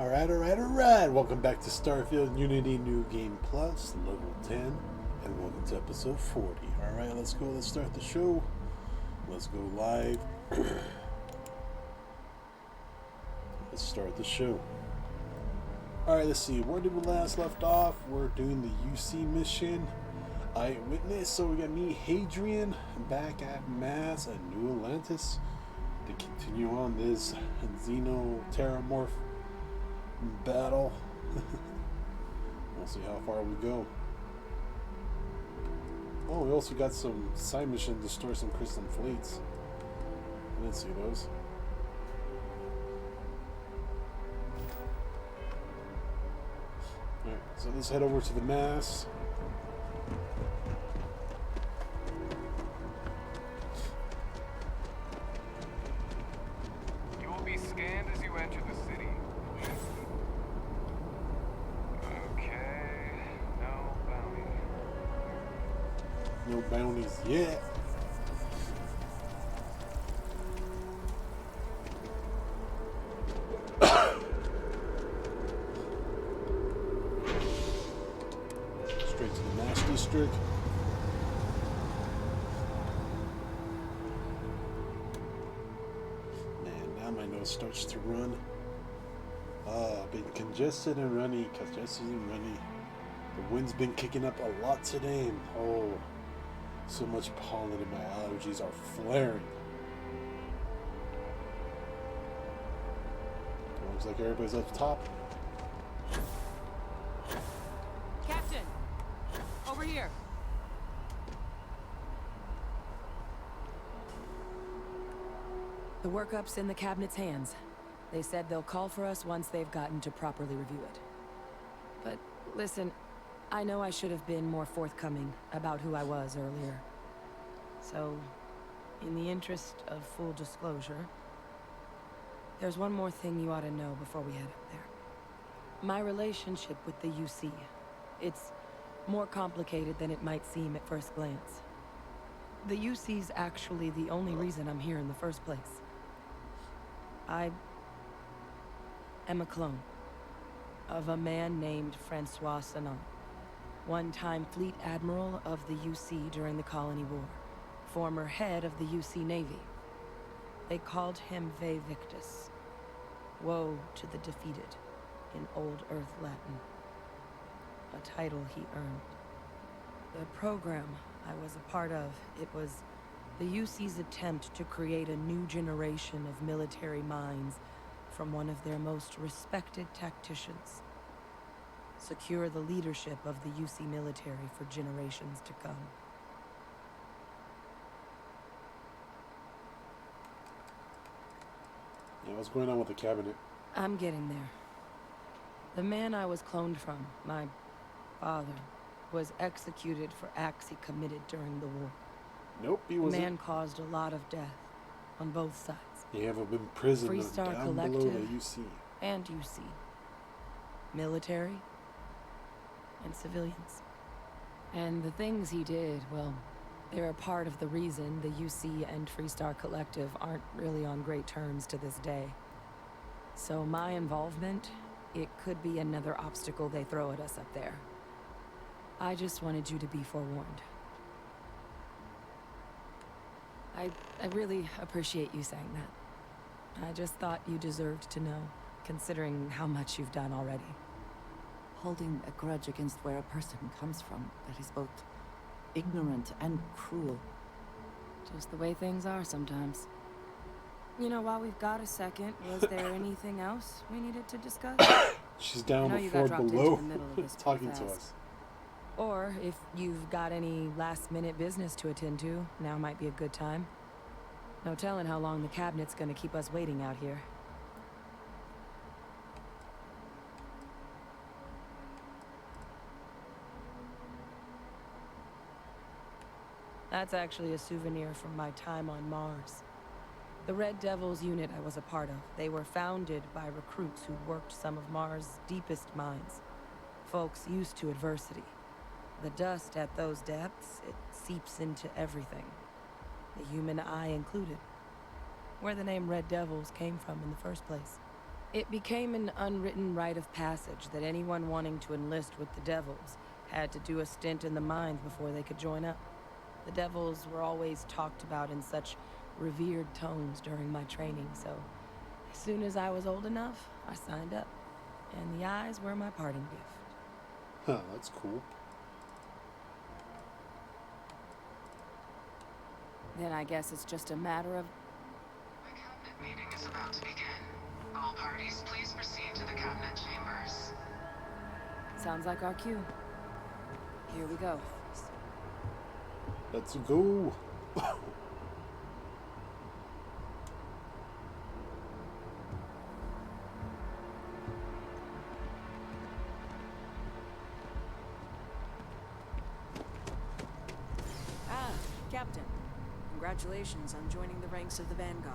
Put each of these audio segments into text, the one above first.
Alright. Welcome back to Starfield Unity New Game Plus, level 10, and welcome to episode 40. Alright, let's go. Let's start the show. Let's go live. Let's start the show. Alright, let's see. Where did we last left off? We're doing the UC mission. Eyewitness. So we got me, Hadrian, back at Mass at New Atlantis to continue on this Xeno-Terramorph battle. We'll see how far we go. Oh, we also got some side mission to destroy some crystal fleets. I didn't see those. Alright, so let's head over to the Mass. You will be scanned as you enter the city. Okay, no bounty. No bounties yet. Straight to the Mass District. Man, now my nose starts to run. I've been congested and runny. The wind's been kicking up a lot today. Oh, so much pollen and my allergies are flaring. Looks like everybody's up top. Captain! Over here! The workup's in the cabinet's hands. They said they'll call for us once they've gotten to properly review it. But listen, I know I should have been more forthcoming about who I was earlier. So, in the interest of full disclosure, there's one more thing you ought to know before we head up there. My relationship with the UC. It's more complicated than it might seem at first glance. The UC's actually the only reason I'm here in the first place. I am a clone of a man named Francois Sanon, one-time fleet admiral of the UC during the Colony War, former head of the UC Navy. They called him Ve Victus, woe to the defeated, in Old Earth Latin, a title he earned. The program I was a part of, it was the UC's attempt to create a new generation of military minds from one of their most respected tacticians. Secure the leadership of the UC military for generations to come. Yeah, what's going on with the cabinet? I'm getting there. The man I was cloned from, my father, was executed for acts he committed during the war. Nope, he The wasn't. man caused a lot of death on both sides. You haven't been imprisoned Freestar down below Collective. the UC. And UC. Military. And civilians. And the things he did, well, they're a part of the reason the UC and Freestar Collective aren't really on great terms to this day. So my involvement, it could be another obstacle they throw at us up there. I just wanted you to be forewarned. I really appreciate you saying that. I just thought you deserved to know, considering how much you've done already. Holding a grudge against where a person comes from that is both ignorant and cruel. Just the way things are sometimes. You know, while we've got a second, was there anything else we needed to discuss? She's down I know the you floor got dropped below into the middle of this talking pretty to fast. us. Or if you've got any last-minute business to attend to, now might be a good time. No telling how long the cabinet's gonna keep us waiting out here. That's actually a souvenir from my time on Mars. The Red Devils unit I was a part of, they were founded by recruits who worked some of Mars' deepest mines. Folks used to adversity. The dust at those depths, it seeps into everything. The human eye included. Where the name Red Devils came from in the first place. It became an unwritten rite of passage that anyone wanting to enlist with the Devils had to do a stint in the mines before they could join up. The Devils were always talked about in such revered tones during my training, so as soon as I was old enough, I signed up. And the eyes were my parting gift. Huh, that's cool. Then I guess it's just a matter of... The cabinet meeting is about to begin. All parties, please proceed to the cabinet chambers. Sounds like our cue. Here we go. Let's go. Ah, Captain. Congratulations on joining the ranks of the Vanguard.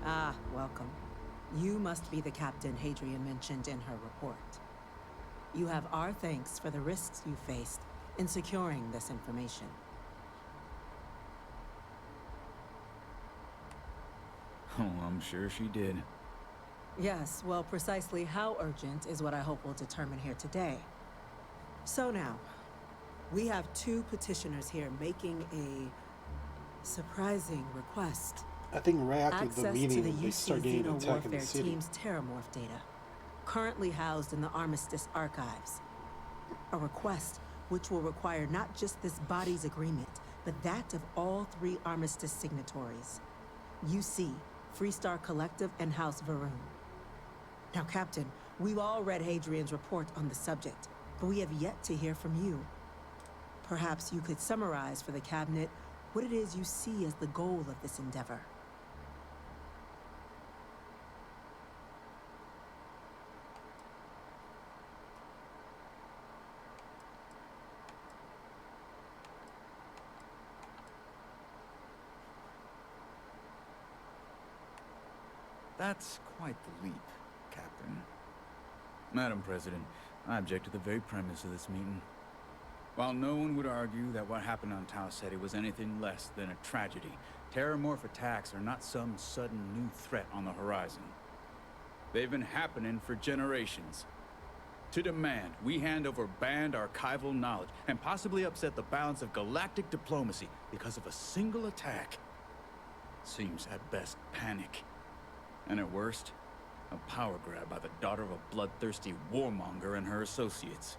Ah, welcome. You must be the captain Hadrian mentioned in her report. You have our thanks for the risks you faced in securing this information. Oh, I'm sure she did. Yes, well, precisely how urgent is what I hope will determine here today. So now, we have two petitioners here making a surprising request. I think right after the Access meeting, to the they start UC getting an attack in the Xenowarfare city. Team's Terramorph data, currently housed in the Armistice archives. A request which will require not just this body's agreement, but that of all three Armistice signatories. UC, Freestar Collective, and House Varun. Now, Captain, we've all read Hadrian's report on the subject, but we have yet to hear from you. Perhaps you could summarize for the Cabinet what it is you see as the goal of this endeavor. That's quite the leap, Captain. Madam President, I object to the very premise of this meeting. While no one would argue that what happened on Tau Ceti was anything less than a tragedy, Terramorph attacks are not some sudden new threat on the horizon. They've been happening for generations. To demand we hand over banned archival knowledge and possibly upset the balance of galactic diplomacy because of a single attack seems at best panic. And at worst, a power grab by the daughter of a bloodthirsty warmonger and her associates.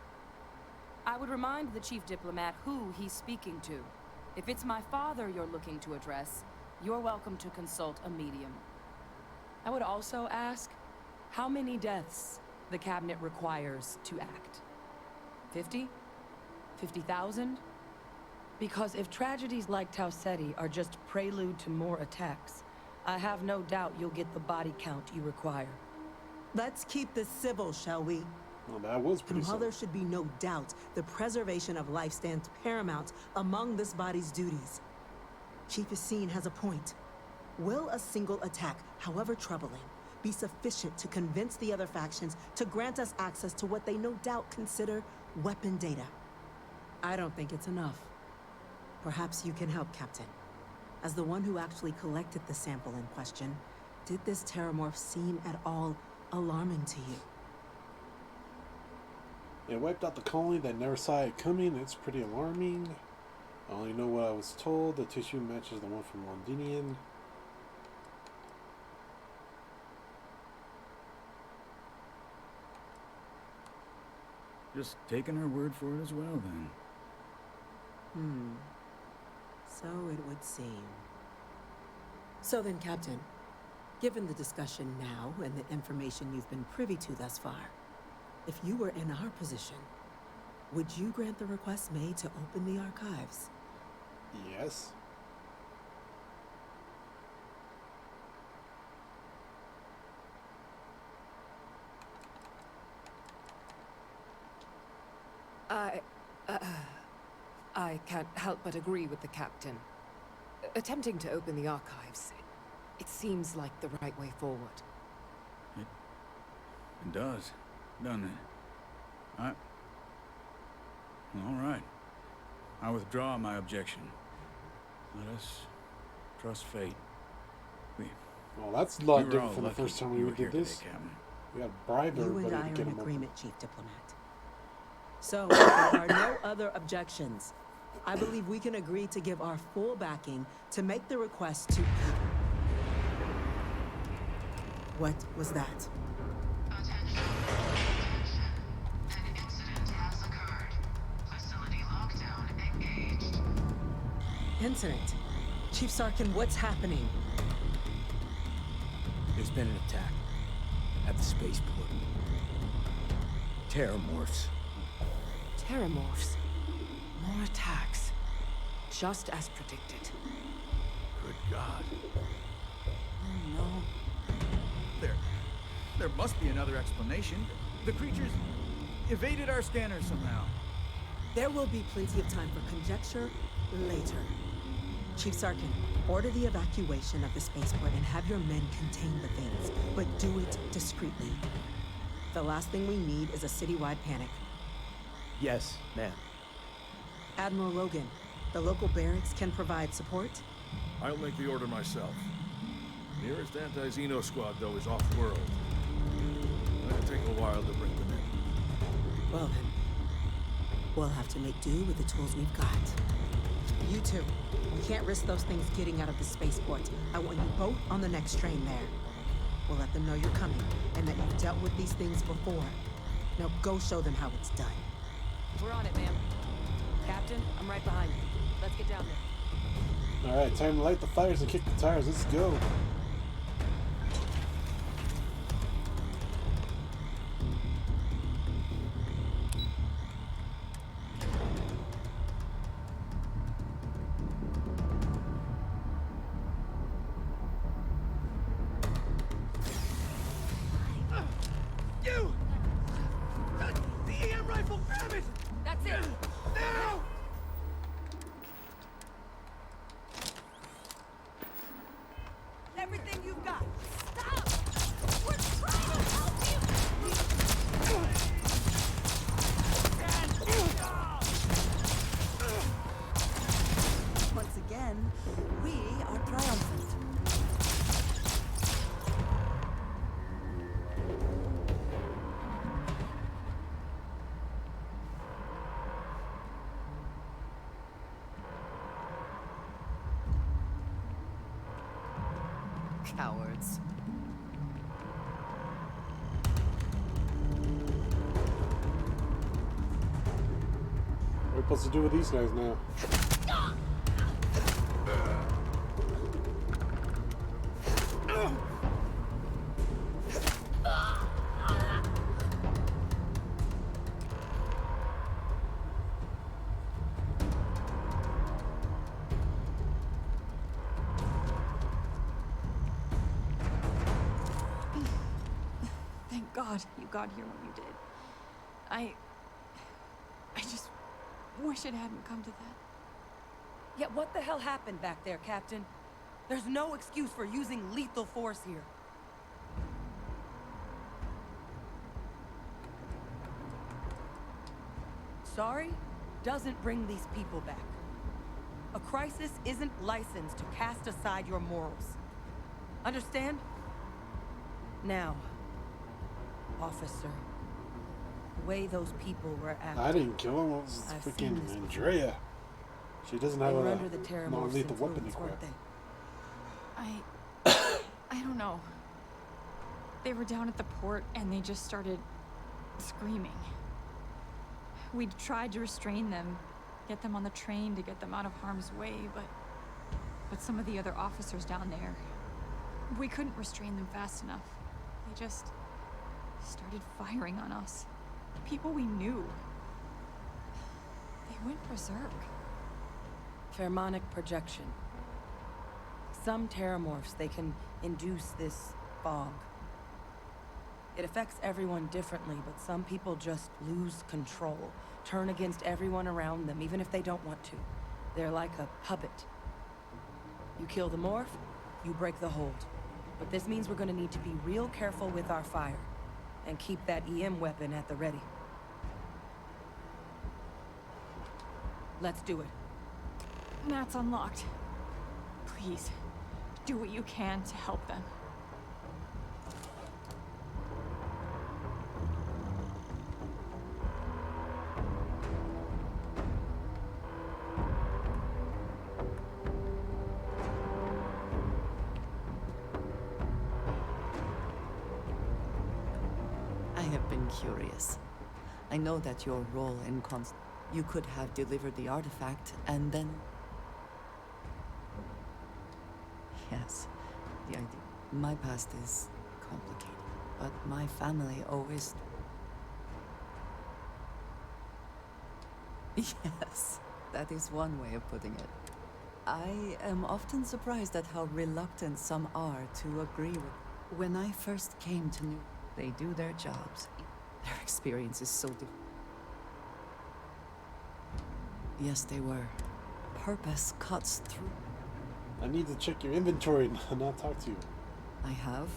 I would remind the chief diplomat who he's speaking to. If it's my father you're looking to address, you're welcome to consult a medium. I would also ask how many deaths the cabinet requires to act. 50? 50,000? Because if tragedies like Tau Ceti are just prelude to more attacks, I have no doubt you'll get the body count you require. Let's keep this civil, shall we? Well, that was pretty While simple. there should be no doubt, the preservation of life stands paramount among this body's duties. Chief Essene has a point. Will a single attack, however troubling, be sufficient to convince the other factions to grant us access to what they no doubt consider weapon data? I don't think it's enough. Perhaps you can help, Captain. As the one who actually collected the sample in question, did this Terramorph seem at all alarming to you? It wiped out the colony that never saw it coming. It's pretty alarming. I only know what I was told. The tissue matches the one from Londinian. Just taking her word for it as well, then. So it would seem. So then, Captain, Given the discussion now and the information you've been privy to thus far, if you were in our position, would you grant the request made to open the archives? Yes. I can't help but agree with the captain. Attempting to open the archives, it seems like the right way forward. It does, doesn't it? All right. I withdraw my objection. Let us trust fate. Well, that's a lot we were different all from the lucky first time you we were here did this. today, Captain. We got bribed You everybody and I to are get in him agreement, Chief Diplomat. So, if there are no other objections, I believe we can agree to give our full backing to make the request to... What was that? Attention. Attention. An incident has occurred. Facility lockdown engaged. Incident. Chief Sarkin, what's happening? There's been an attack at the spaceport. Terramorphs. Terramorphs. More attacks. Just as predicted. Good God. Oh no. There must be another explanation. The creatures evaded our scanners somehow. There will be plenty of time for conjecture later. Chief Sarkin, order the evacuation of the spaceport and have your men contain the things, but do it discreetly. The last thing we need is a citywide panic. Yes, ma'am. Admiral Logan, the local barracks can provide support? I'll make the order myself. Nearest anti-Xeno squad, though, is off-world. It'll take a while to bring them in. Well then, we'll have to make do with the tools we've got. You two, we can't risk those things getting out of the spaceport. I want you both on the next train there. We'll let them know you're coming, and that you've dealt with these things before. Now go show them how it's done. We're on it, ma'am. Captain, I'm right behind you. Let's get down there. Alright, time to light the fires and kick the tires. Let's go. That's it! Everything you've got! Stop! We're trying to help you! Once again, we are triumphant. Cowards. What are we supposed to do with these guys now? Thank God you got here when you did. I just wish it hadn't come to that. Yeah, what the hell happened back there, Captain? There's no excuse for using lethal force here. Sorry doesn't bring these people back. A crisis isn't licensed to cast aside your morals. Understand? Now, officer, the way those people were acting. I didn't kill him. It was I've seen freaking this Andrea. She doesn't They have were a under the Terramorph's non-lethal weapon influence, weren't equipped. they? I don't know. They were down at the port and they just started screaming. We tried to restrain them, get them on the train to get them out of harm's way, but some of the other officers down there, We couldn't restrain them fast enough. They just started firing on us. People we knew. They went berserk. Pheromonic projection. Some terramorphs, they can induce this fog. It affects everyone differently, but some people just lose control, turn against everyone around them, even if they don't want to. They're like a puppet. You kill the morph, you break the hold. But this means we're gonna need to be real careful with our fire, and keep that EM weapon at the ready. Let's do it. Matt's unlocked. Please, do what you can to help them. I have been curious. I know that your role in you could have delivered the artifact and then... Yes, the idea. My past is complicated, but my family always... Yes, that is one way of putting it. I am often surprised at how reluctant some are to agree with... When I first came to New... They do their jobs. Their experience is so different. Yes, they were. Purpose cuts through. I need to check your inventory and not talk to you. I have.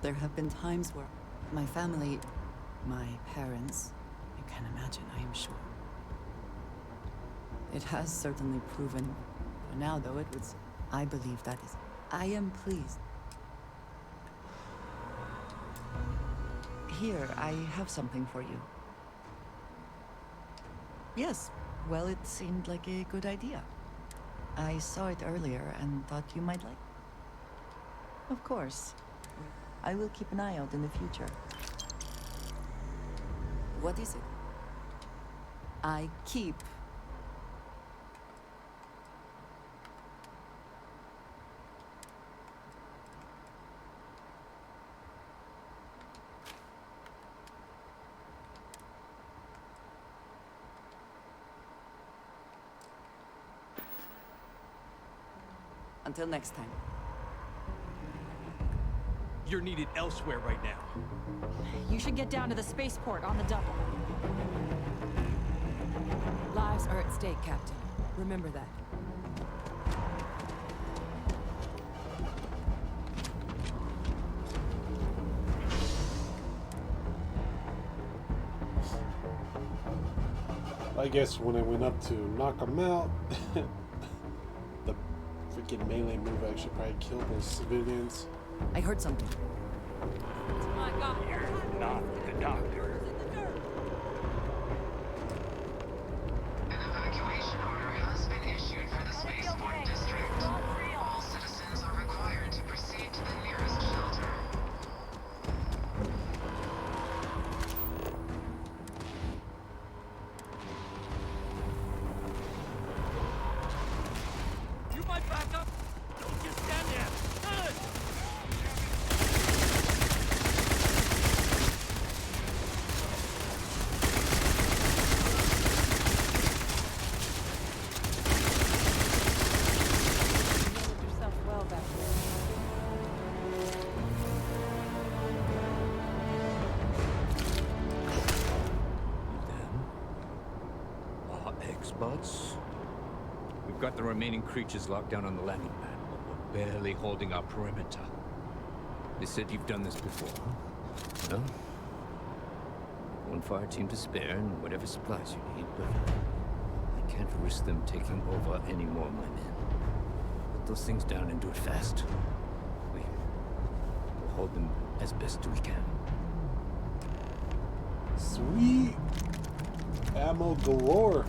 There have been times where my family, my parents, you can imagine, I am sure. It has certainly proven. For now, though, it would... I believe that is... I am pleased. Here, I have something for you. Yes, well, it seemed like a good idea. I saw it earlier and thought you might like it. Of course. I will keep an eye out in the future. What is it? I keep. Until next time. You're needed elsewhere right now. You should get down to the spaceport on the double. Lives are at stake, Captain. Remember that. I guess when I went up to knock him out, the freaking melee move actually probably killed those civilians. I heard something. My God. You're not the doctor. An evacuation order has been issued for the spaceport district. All citizens are required to proceed to the nearest shelter. You might back up. Don't just stand there. Good. Handled yourself well back Them are experts. We've got the remaining creatures locked down on the landing pad, but we're barely holding our perimeter. They said you've done this before, huh? Well, one fire team to spare and whatever supplies you need, but I can't risk them taking over any more of my men. Put those things down and do it fast. We'll hold them as best we can. Sweet! Ammo galore!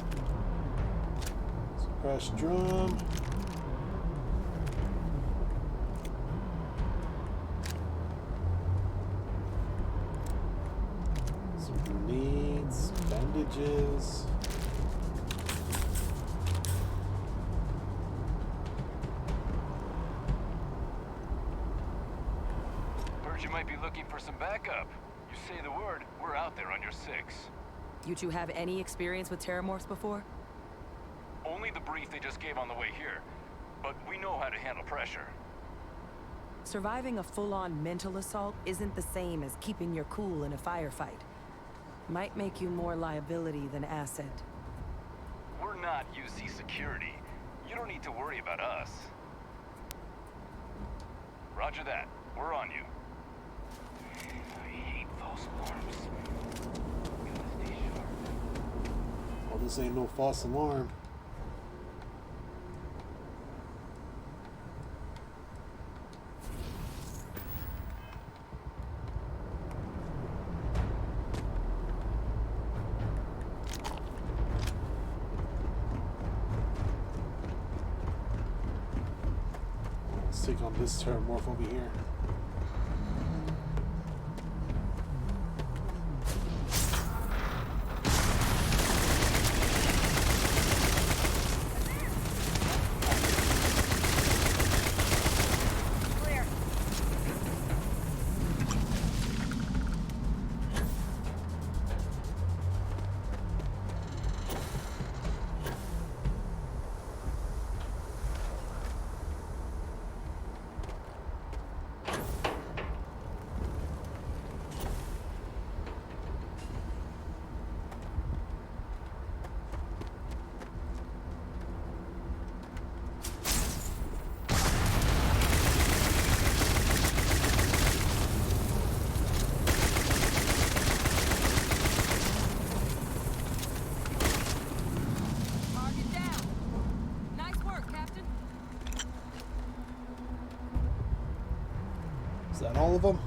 Crash drum. Some grenades, bandages. you might be looking for some backup. You say the word, we're out there on your 6. You two have any experience with terramorphs before? Only the brief they just gave on the way here. But we know how to handle pressure. Surviving a full-on mental assault isn't the same as keeping your cool in a firefight. Might make you more liability than asset. We're not UC security. You don't need to worry about us. Roger that. We're on you. I hate false alarms. Gotta stay sharp. Well, this ain't no false alarm. Let's take on this terramorph over here. Is that all of them?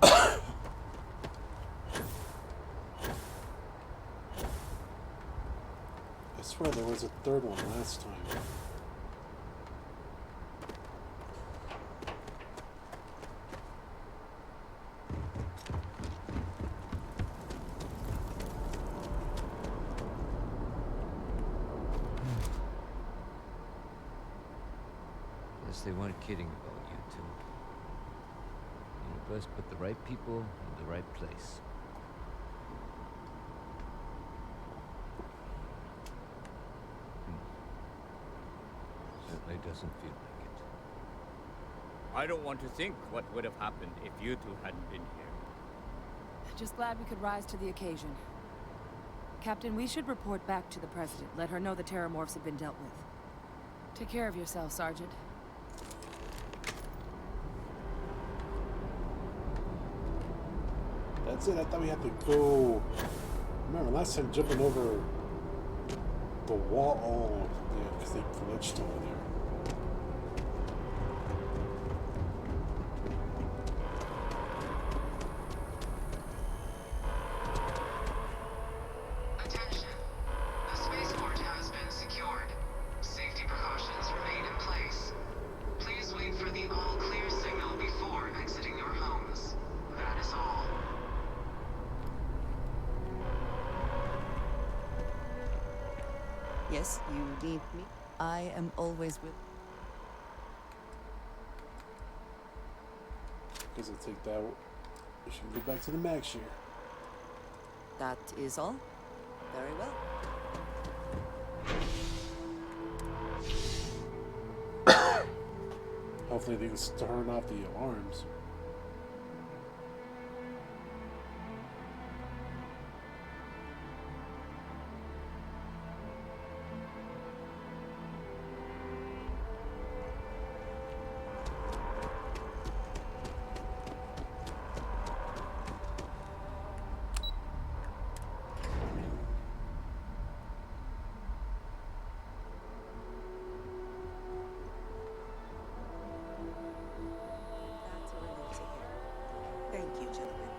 I swear there was a third one last time. They weren't kidding about you two. The universe put the right people in the right place. Certainly doesn't feel like it. I don't want to think what would have happened if you two hadn't been here. Just glad we could rise to the occasion. Captain, we should report back to the President. Let her know the terramorphs have been dealt with. Take care of yourself, Sergeant. That's it. I thought we had to go. Remember last time jumping over the wall? Oh, yeah, because they glitched over there. Attention. The spaceport has been secured. Safety precautions remain in place. Please wait for the all-clear signal before exiting your homes. That is all. Yes, you need me. I am always with. Guess I'll take that. We should go back to the mag share. That is all. Very well. Hopefully they can turn off the alarms. That's a relief to hear. Thank you, gentlemen.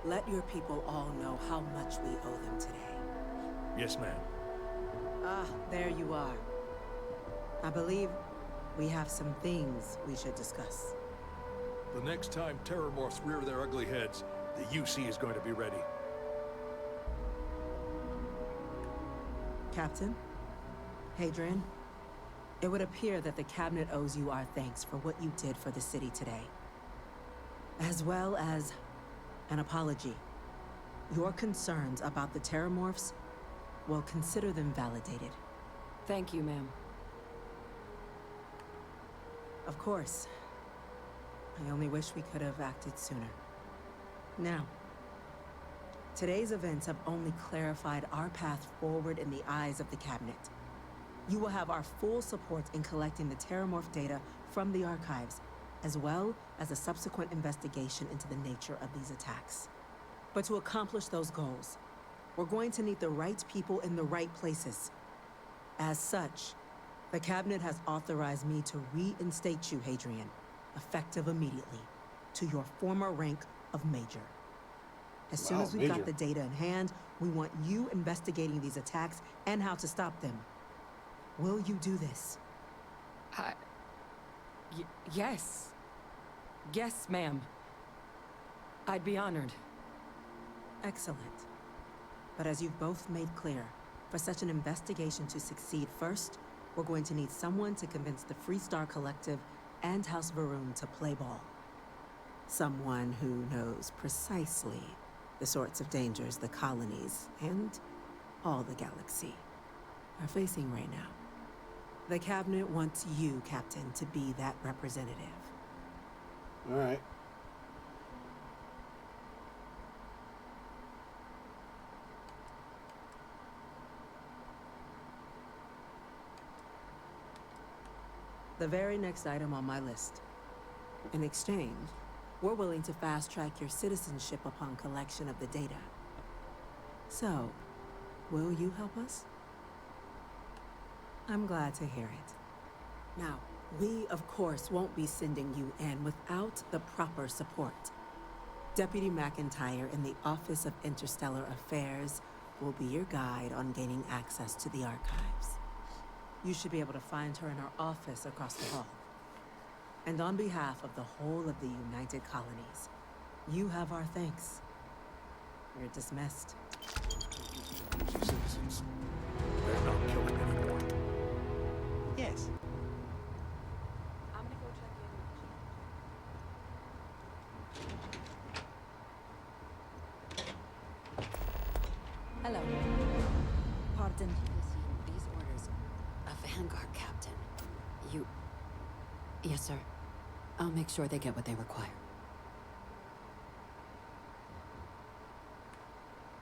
Let your people all know how much we owe them today. Yes, ma'am. Ah, there you are. I believe we have some things we should discuss. The next time terramorphs rear their ugly heads, the UC is going to be ready. Captain, Hadrian, It would appear that the cabinet owes you our thanks for what you did for the city today, as well as an apology. Your concerns about the Terramorphs, well, consider them validated. Thank you, ma'am. Of course. I only wish we could have acted sooner. Now, today's events have only clarified our path forward in the eyes of the cabinet. You will have our full support in collecting the Terramorph data from the archives, as well as a subsequent investigation into the nature of these attacks. But to accomplish those goals, we're going to need the right people in the right places. As such, the cabinet has authorized me to reinstate you, Hadrian, effective immediately, to your former rank of Major. As soon as we've got the data in hand, we want you investigating these attacks and how to stop them. Will you do this? Yes. Yes, ma'am. I'd be honored. Excellent. But as you've both made clear, for such an investigation to succeed first, we're going to need someone to convince the Freestar Collective and House Varun to play ball. Someone who knows precisely the sorts of dangers the colonies and all the galaxy are facing right now. The cabinet wants you, Captain, to be that representative. All right. The very next item on my list. In exchange, we're willing to fast-track your citizenship upon collection of the data. So, will you help us? I'm glad to hear it. Now, we, of course, won't be sending you in without the proper support. Deputy McIntyre in the Office of Interstellar Affairs will be your guide on gaining access to the archives. You should be able to find her in her office across the hall. And on behalf of the whole of the United Colonies, you have our thanks. You're dismissed. Citizens. They're not killing anymore. Yes. I'm gonna go check in. Hello. Pardon. These orders. A Vanguard captain. You... Yes, sir. I'll make sure they get what they require.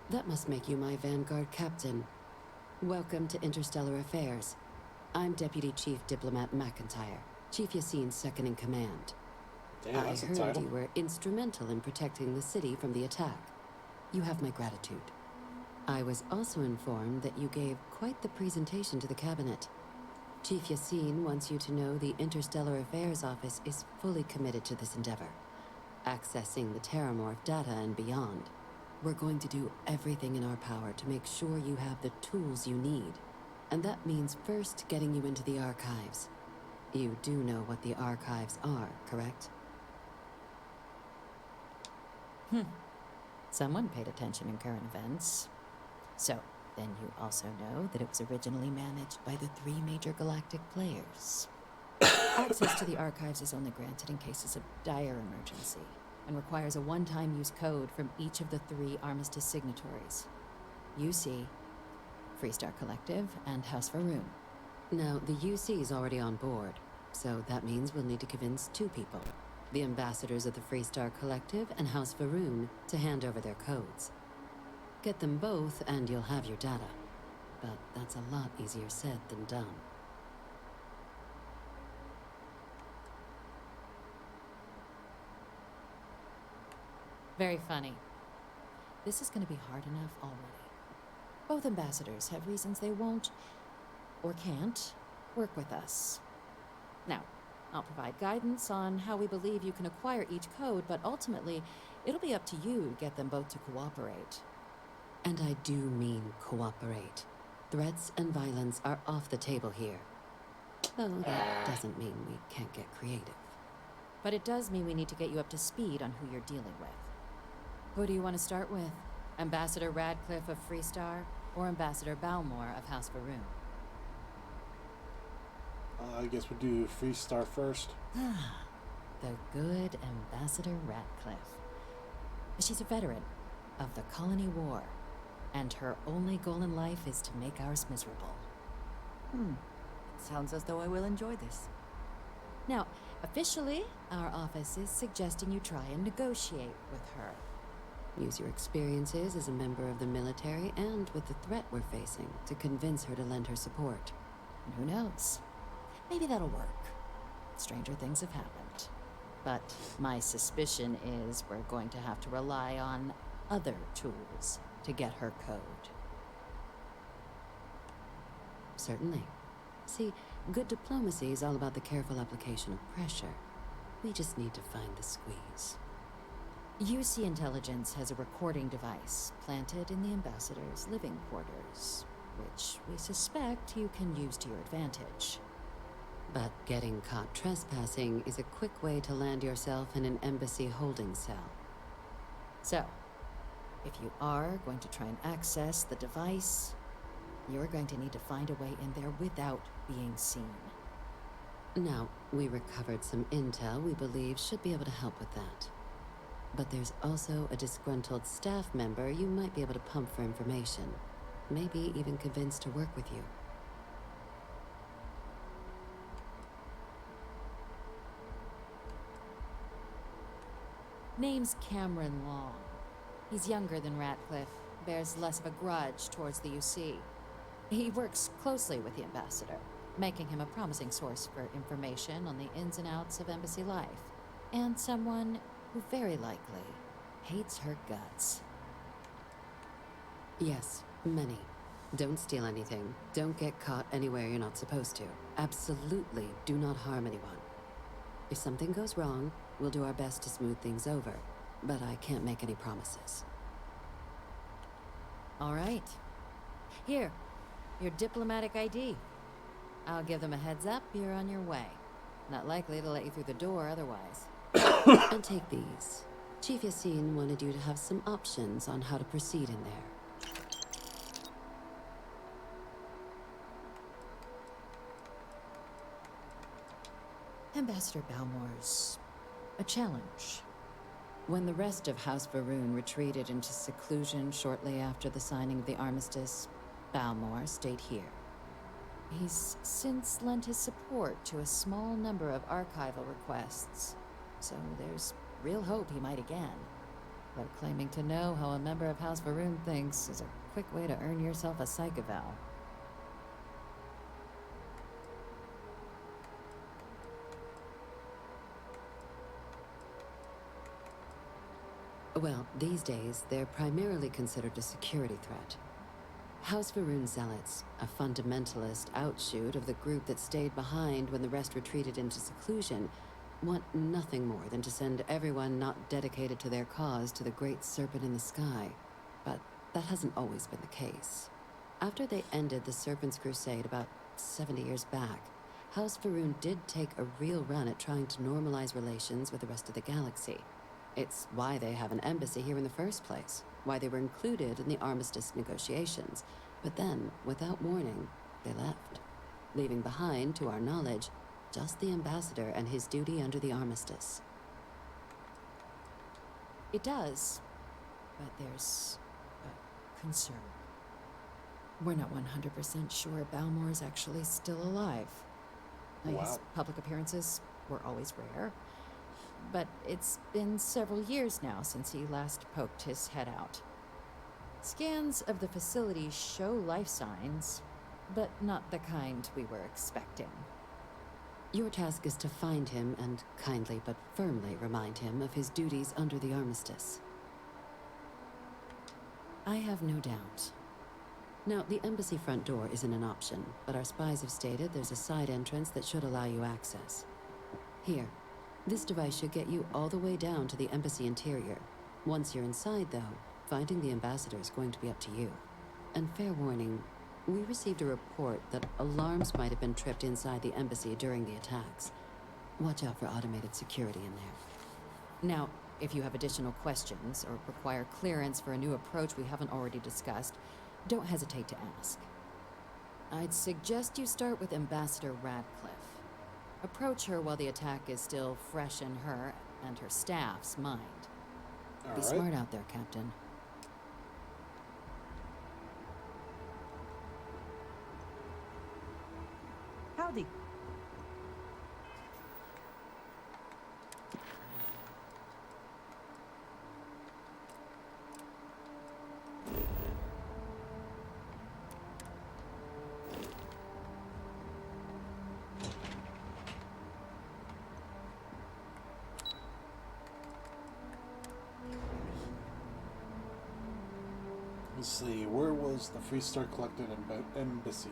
That must make you my Vanguard captain. Welcome to Interstellar Affairs. I'm Deputy Chief Diplomat McIntyre, Chief Yassine's second in command. Damn, I that's a heard title. you were instrumental in protecting the city from the attack. You have my gratitude. I was also informed that you gave quite the presentation to the cabinet. Chief Yassine wants you to know the Interstellar Affairs Office is fully committed to this endeavor, accessing the Terramorph data and beyond. We're going to do everything in our power to make sure you have the tools you need. And that means first getting you into the archives. You do know what the archives are, correct? Someone paid attention in current events. So, then you also know that it was originally managed by the 3 major galactic players. Access to the archives is only granted in cases of dire emergency, and requires a one-time use code from each of the 3 armistice signatories. UC, Freestar Collective, and House Varun. Now, the UC is already on board, so that means we'll need to convince 2 people. The ambassadors of the Freestar Collective and House Varun to hand over their codes. Get them both and you'll have your data. But that's a lot easier said than done. Very funny. This is going to be hard enough already. Both ambassadors have reasons they won't, or can't, work with us. Now, I'll provide guidance on how we believe you can acquire each code, but ultimately, it'll be up to you to get them both to cooperate. And I do mean cooperate. Threats and violence are off the table here. Though that doesn't mean we can't get creative. But it does mean we need to get you up to speed on who you're dealing with. Who do you want to start with? Ambassador Radcliffe of Freestar, or Ambassador Balmore of House Varun? I guess we'll do Free Star first. The good Ambassador Ratcliffe. She's a veteran of the Colony War, and her only goal in life is to make ours miserable. Sounds as though I will enjoy this. Now, officially, our office is suggesting you try and negotiate with her. Use your experiences as a member of the military and with the threat we're facing to convince her to lend her support. And who knows? Maybe that'll work. Stranger things have happened. But my suspicion is we're going to have to rely on other tools to get her code. Certainly. See, good diplomacy is all about the careful application of pressure. We just need to find the squeeze. UC Intelligence has a recording device planted in the Ambassador's living quarters, which we suspect you can use to your advantage. But getting caught trespassing is a quick way to land yourself in an embassy holding cell. So, if you are going to try and access the device, you're going to need to find a way in there without being seen. Now, we recovered some intel we believe should be able to help with that. But there's also a disgruntled staff member you might be able to pump for information. Maybe even convince to work with you. Name's Cameron Long. He's younger than Ratcliffe, bears less of a grudge towards the UC. He works closely with the Ambassador, making him a promising source for information on the ins and outs of embassy life, and someone who very likely hates her guts. Yes, many. Don't steal anything. Don't get caught anywhere you're not supposed to. Absolutely do not harm anyone. If something goes wrong, we'll do our best to smooth things over, but I can't make any promises. All right. Here, your diplomatic ID. I'll give them a heads up, you're on your way. Not likely to let you through the door otherwise. And take these. Chief Yassine wanted you to have some options on how to proceed in there. Ambassador Balmore's a challenge. When the rest of House Varun retreated into seclusion shortly after the signing of the armistice, Balmore stayed here. He's since lent his support to a small number of archival requests, so there's real hope he might again. Though claiming to know how a member of House Varun thinks is a quick way to earn yourself a psych eval. Well, these days, they're primarily considered a security threat. House Varun Zealots, a fundamentalist outshoot of the group that stayed behind when the rest retreated into seclusion, want nothing more than to send everyone not dedicated to their cause to the great serpent in the sky. But that hasn't always been the case. After they ended the Serpent's Crusade about 70 years back, House Varun did take a real run at trying to normalize relations with the rest of the galaxy. It's why they have an embassy here in the first place, why they were included in the armistice negotiations. But then, without warning, they left, leaving behind, to our knowledge, just the Ambassador and his duty under the armistice. It does, but there's a concern. We're not 100% sure Balmore's actually still alive. Wow. His public appearances were always rare. But it's been several years now since he last poked his head out. Scans of the facility show life signs, but not the kind we were expecting. Your task is to find him and kindly but firmly remind him of his duties under the armistice. I have no doubt. Now, the embassy front door isn't an option, but our spies have stated there's a side entrance that should allow you access. Here. This device should get you all the way down to the embassy interior. Once you're inside, though, finding the Ambassador is going to be up to you. And fair warning, we received a report that alarms might have been tripped inside the embassy during the attacks. Watch out for automated security in there. Now, if you have additional questions or require clearance for a new approach we haven't already discussed, don't hesitate to ask. I'd suggest you start with Ambassador Radcliffe. Approach her while the attack is still fresh in her and her staff's mind. Be smart out there, Captain. Howdy. Let's see, where was the Freestar Collected Embassy?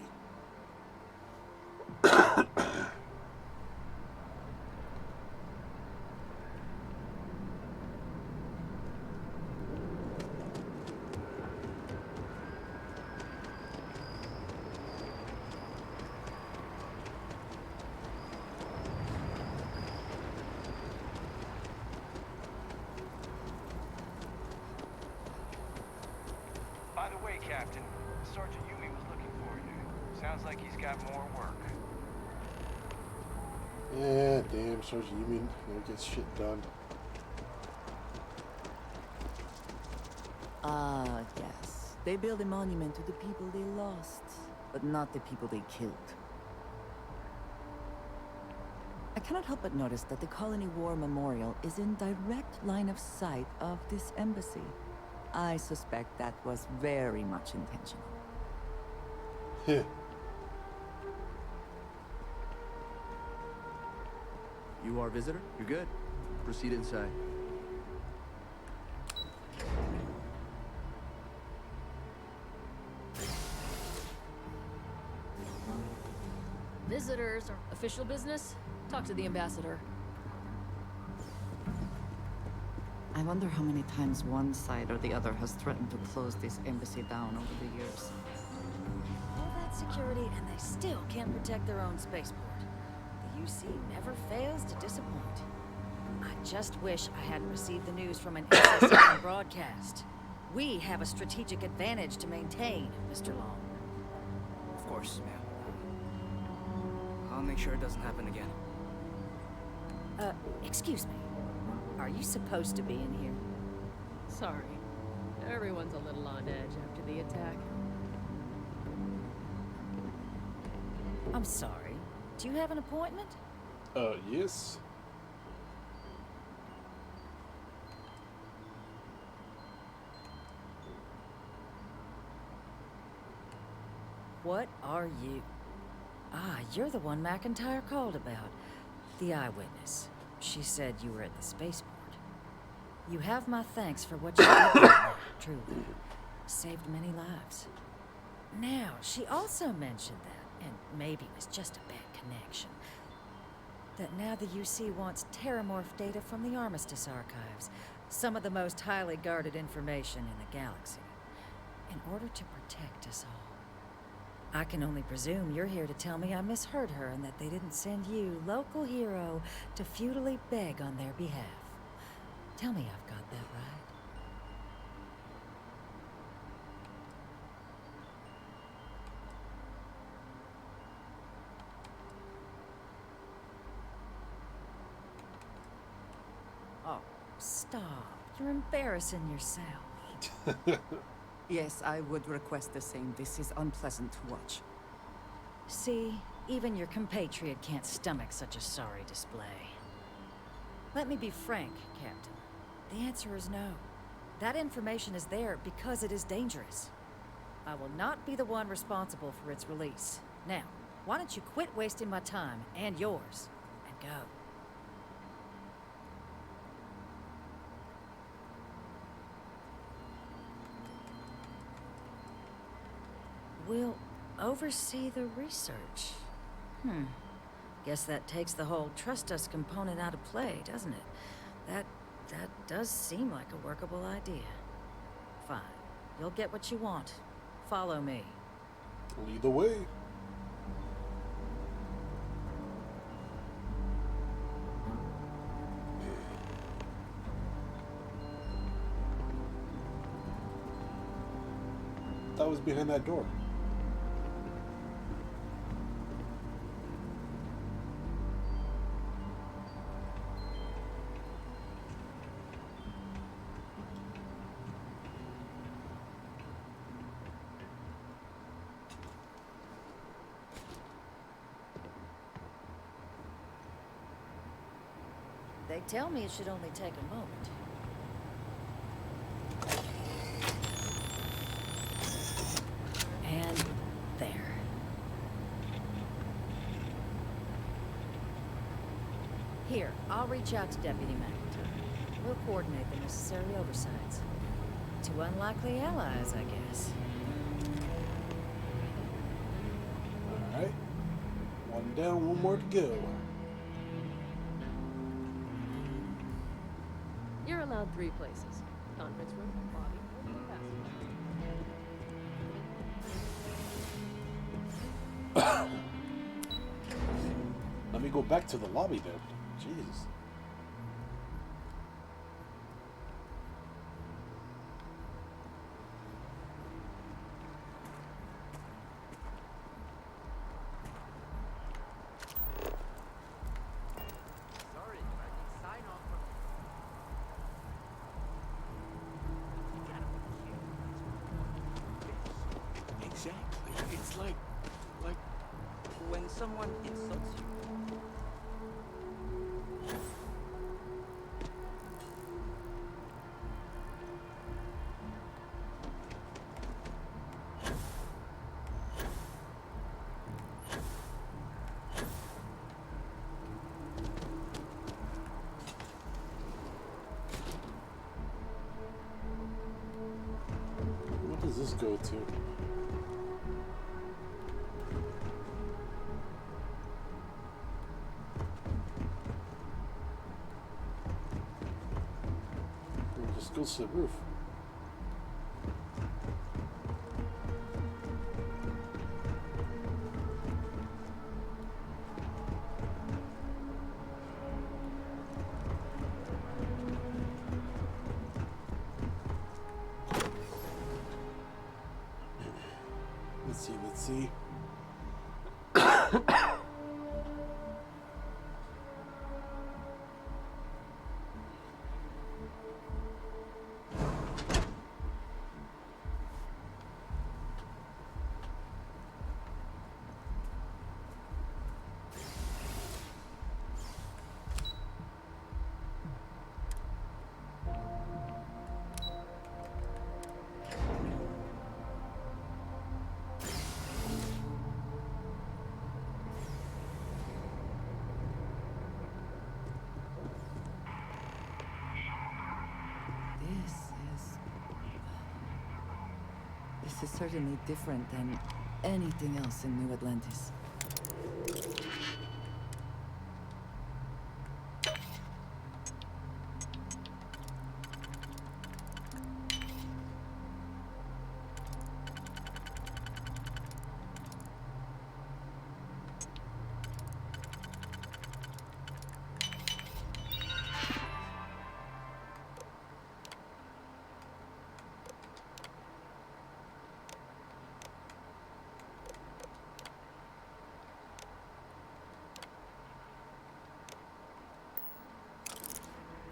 By the way, Captain, Sergeant Yumi was looking for you. Sounds like he's got more work. Yeah, damn, Sergeant Yumi never gets shit done. Ah, yes. They build a monument to the people they lost, but not the people they killed. I cannot help but notice that the Colony War Memorial is in direct line of sight of this embassy. I suspect that was very much intentional. You are a visitor? You're good. Proceed inside. Visitors are official business? Talk to the ambassador. I wonder how many times one side or the other has threatened to close this embassy down over the years. All that security and they still can't protect their own spaceport. The UC never fails to disappoint. I just wish I hadn't received the news from an SSN broadcast. We have a strategic advantage to maintain, Mr. Long. Of course, ma'am. I'll make sure it doesn't happen again. Excuse me. Are you supposed to be in here? Sorry. Everyone's a little on edge after the attack. I'm sorry. Do you have an appointment? Yes. What are you? Ah, you're the one McIntyre called about. The eyewitness. She said you were at the spaceport. You have my thanks for what you did there, truly. Saved many lives. Now, she also mentioned that, and maybe it was just a bad connection, that now the UC wants terramorph data from the Armistice archives, some of the most highly guarded information in the galaxy, in order to protect us all. I can only presume you're here to tell me I misheard her and that they didn't send you, local hero, to futilely beg on their behalf. Tell me I've got that right. Oh, stop. You're embarrassing yourself. Yes, I would request the same. This is unpleasant to watch. See, even your compatriot can't stomach such a sorry display. Let me be frank, Captain. The answer is no. That information is there because it is dangerous. I will not be the one responsible for its release. Now, why don't you quit wasting my time and yours, and go. We'll oversee the research. Guess that takes the whole trust us component out of play, doesn't it? That does seem like a workable idea. Fine. You'll get what you want. Follow me. Lead the way. That was behind that door. They tell me it should only take a moment. And there. Here, I'll reach out to Deputy McIntyre. We'll coordinate the necessary oversights. Two unlikely allies, I guess. Alright. One down, one more to go. You're allowed 3 places. Conference room, lobby, or the passage. Let me go back to the lobby then. Jesus. Exactly. It's like when someone insults you. What does this go to? It just goes to the roof. Let's see. This is certainly different than anything else in New Atlantis.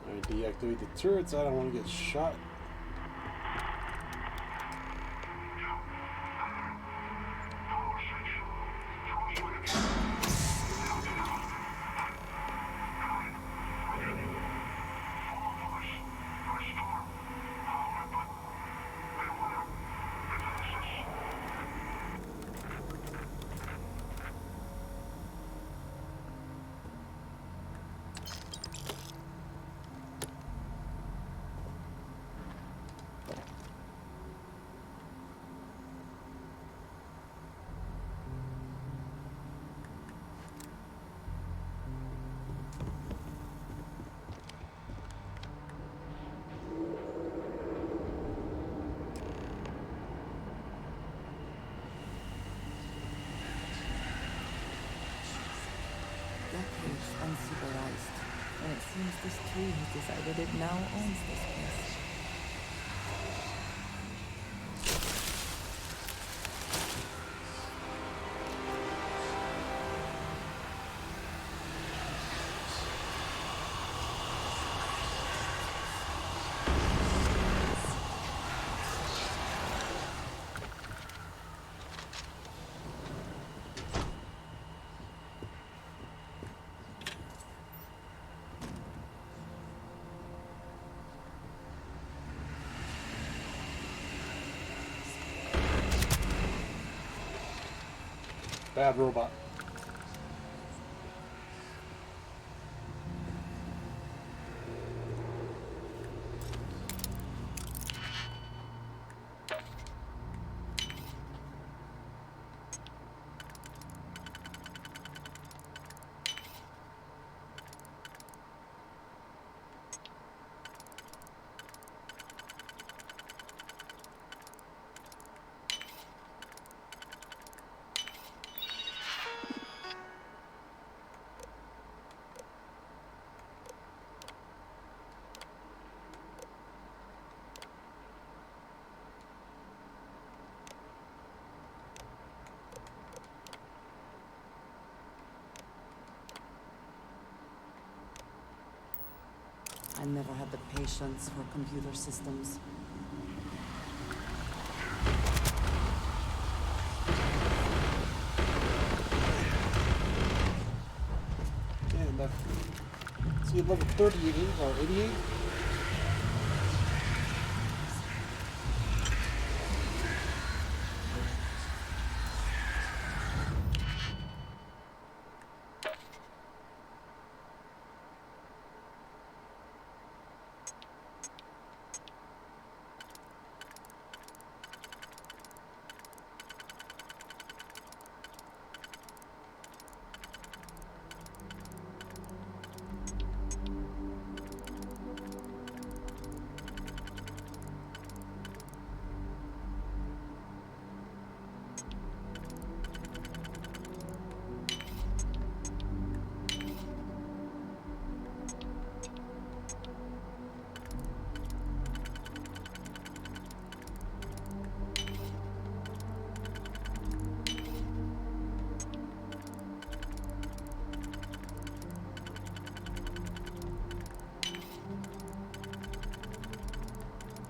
I deactivate the turrets. I don't want to get shot. Decades unsupervised, and it seems this tree has decided it now owns this place. Bad robot. I never had the patience for computer systems. Damn, that. See, level 38 or 88?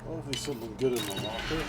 Hopefully something good in the locker.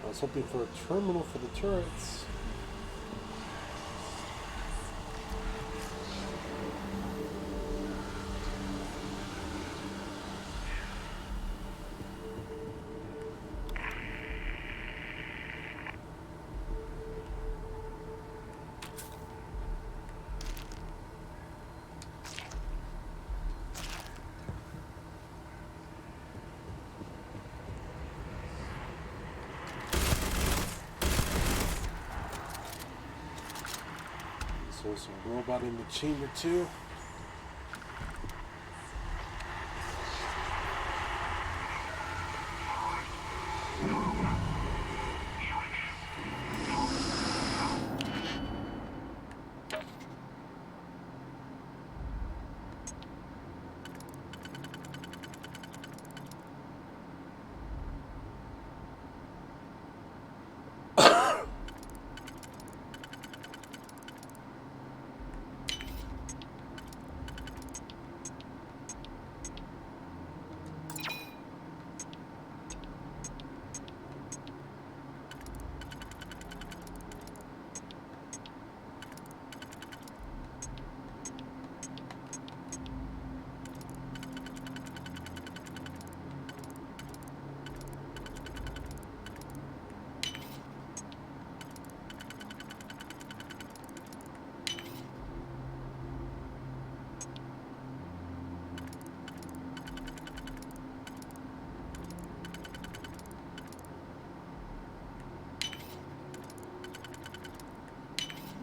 I was hoping for a terminal for the turrets. So there's some robot in the chamber too.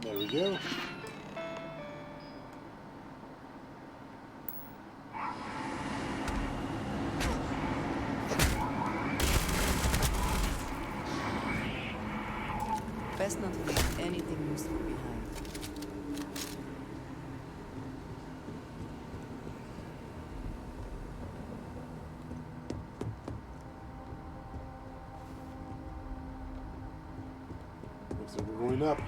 There we go. Best not to leave anything useful behind. So we're going up.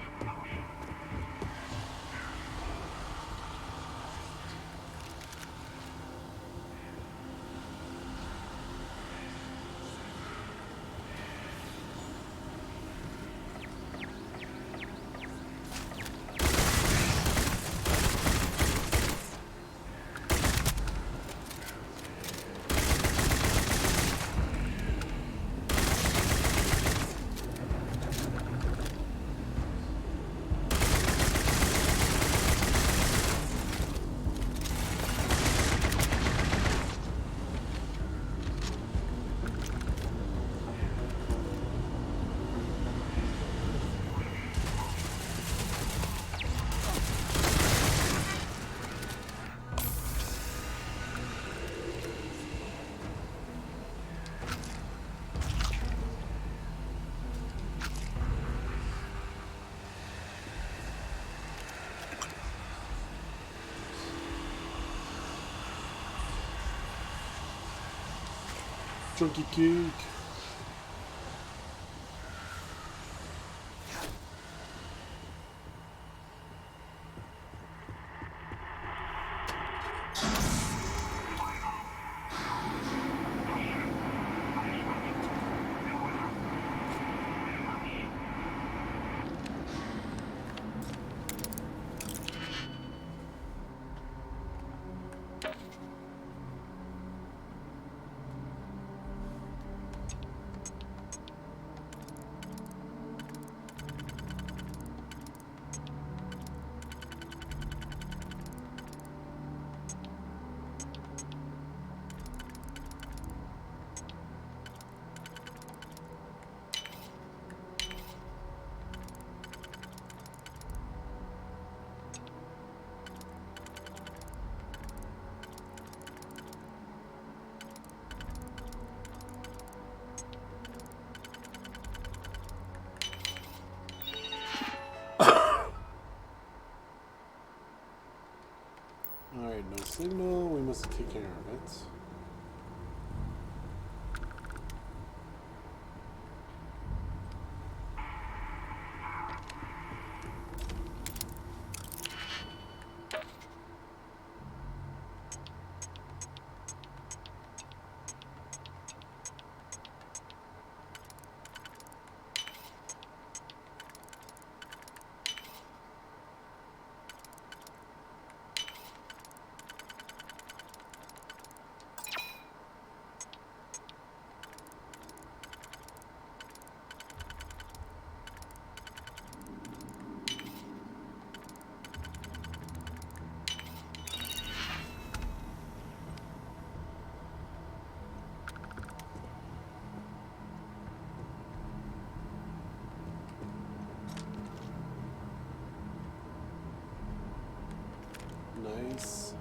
Chunky cake. Alright, no signal. We must take care of it. Nice.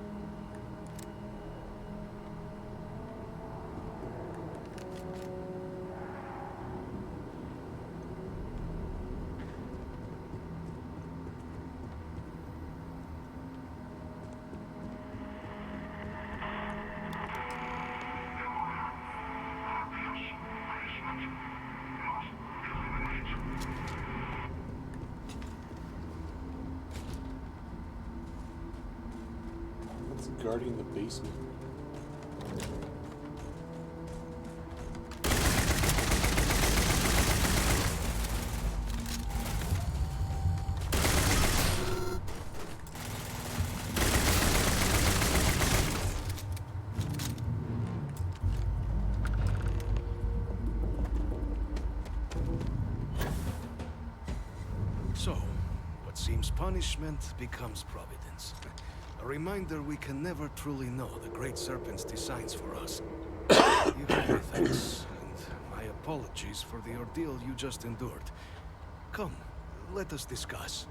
Guarding the basement. So, what seems punishment becomes providence. A reminder we can never truly know the Great Serpent's designs for us. You have my thanks, and my apologies for the ordeal you just endured. Come, let us discuss.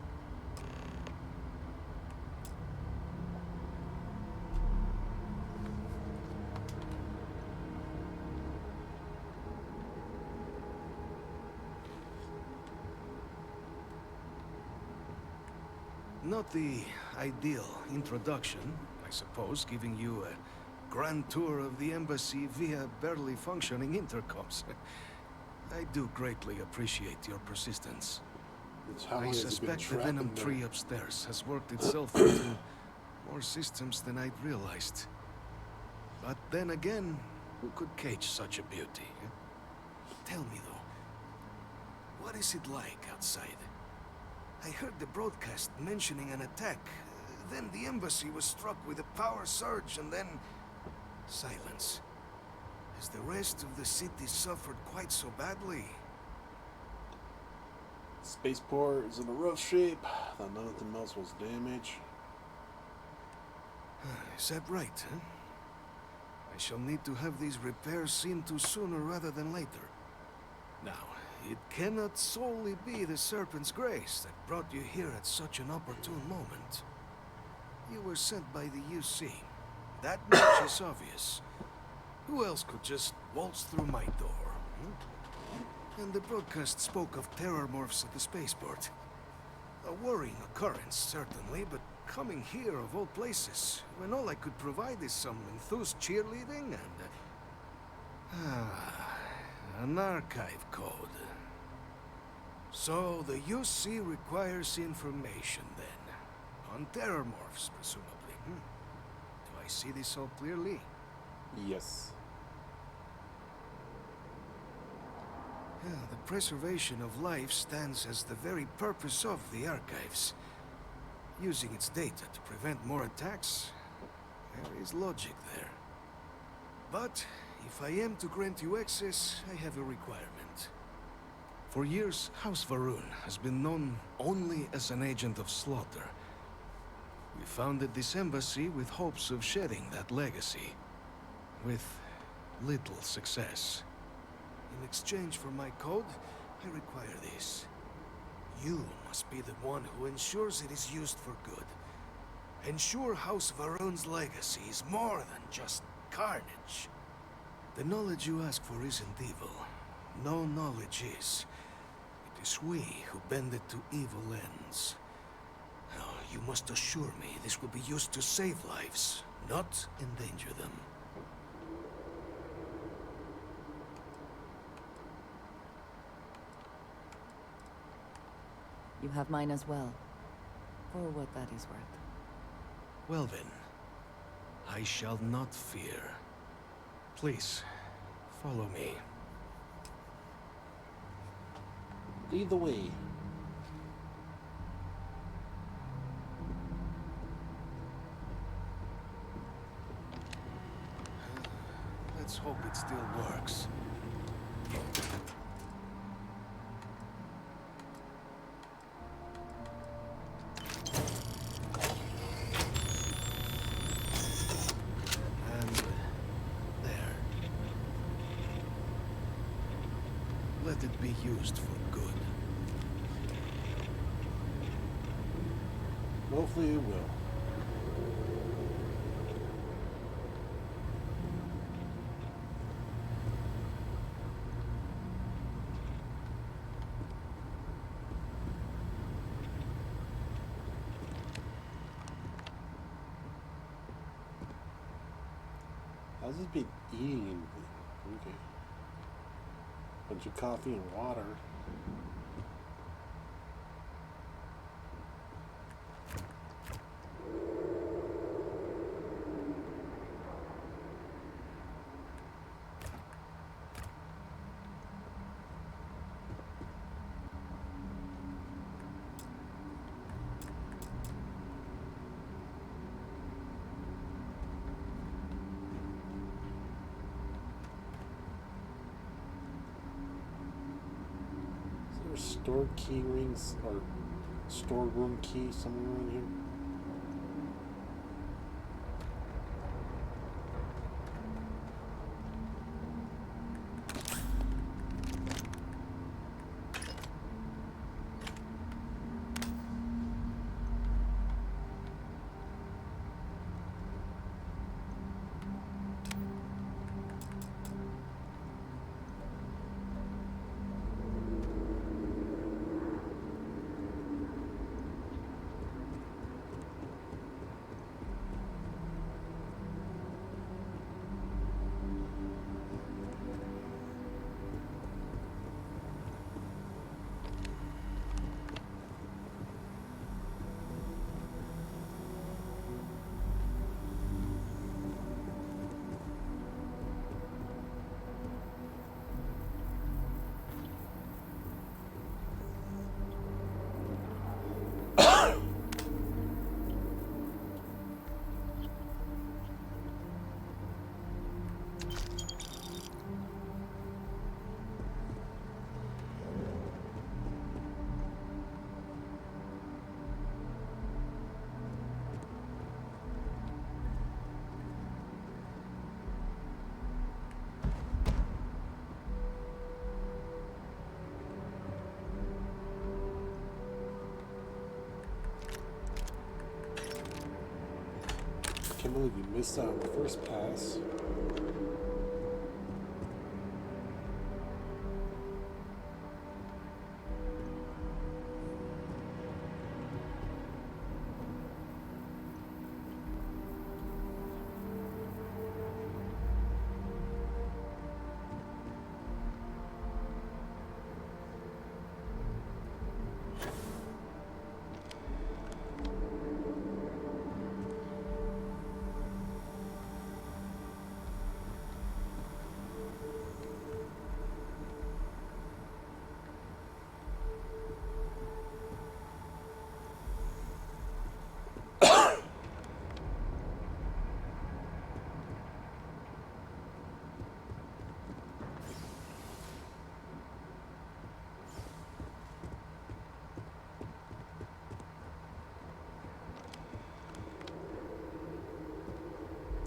Not the ideal introduction, I suppose, giving you a grand tour of the embassy via barely functioning intercoms. I do greatly appreciate your persistence. It's how long I has it been suspect the trapped venom in there? tree upstairs has worked itself into more systems than I'd realized. But then again, who could cage such a beauty? Tell me though, what is it like outside? I heard the broadcast mentioning an attack. Then the embassy was struck with a power surge and then silence. Has the rest of the city suffered quite so badly? Spaceport is in a rough shape. Thought nothing else was damaged. Is that right, huh? I shall need to have these repairs seen to sooner rather than later. Now, it cannot solely be the Serpent's grace that brought you here at such an opportune moment. You were sent by the UC. That much is obvious. Who else could just waltz through my door? And the broadcast spoke of terror morphs at the spaceport. A worrying occurrence, certainly, but coming here of all places, when all I could provide is some enthused cheerleading and... an archive code. So the UC requires information, then. On terror morphs, presumably. Do I see this all clearly? Yes. The preservation of life stands as the very purpose of the archives. Using its data to prevent more attacks, there is logic there. But if I am to grant you access, I have a requirement. For years, House Varun has been known only as an agent of slaughter. We founded this embassy with hopes of shedding that legacy. With little success. In exchange for my code, I require this. You must be the one who ensures it is used for good. Ensure House Varun's legacy is more than just carnage. The knowledge you ask for isn't evil. No knowledge is. It is we who bend it to evil ends. Now, you must assure me this will be used to save lives, not endanger them. You have mine as well, for what that is worth. Well then, I shall not fear. Please, follow me. Lead the way. Let's hope it still works. Let it be used for good. Hopefully it will. How's this been eating anything? Okay. Bunch of coffee and water. Store key rings or storeroom key somewhere around here. believe we missed out on the first pass.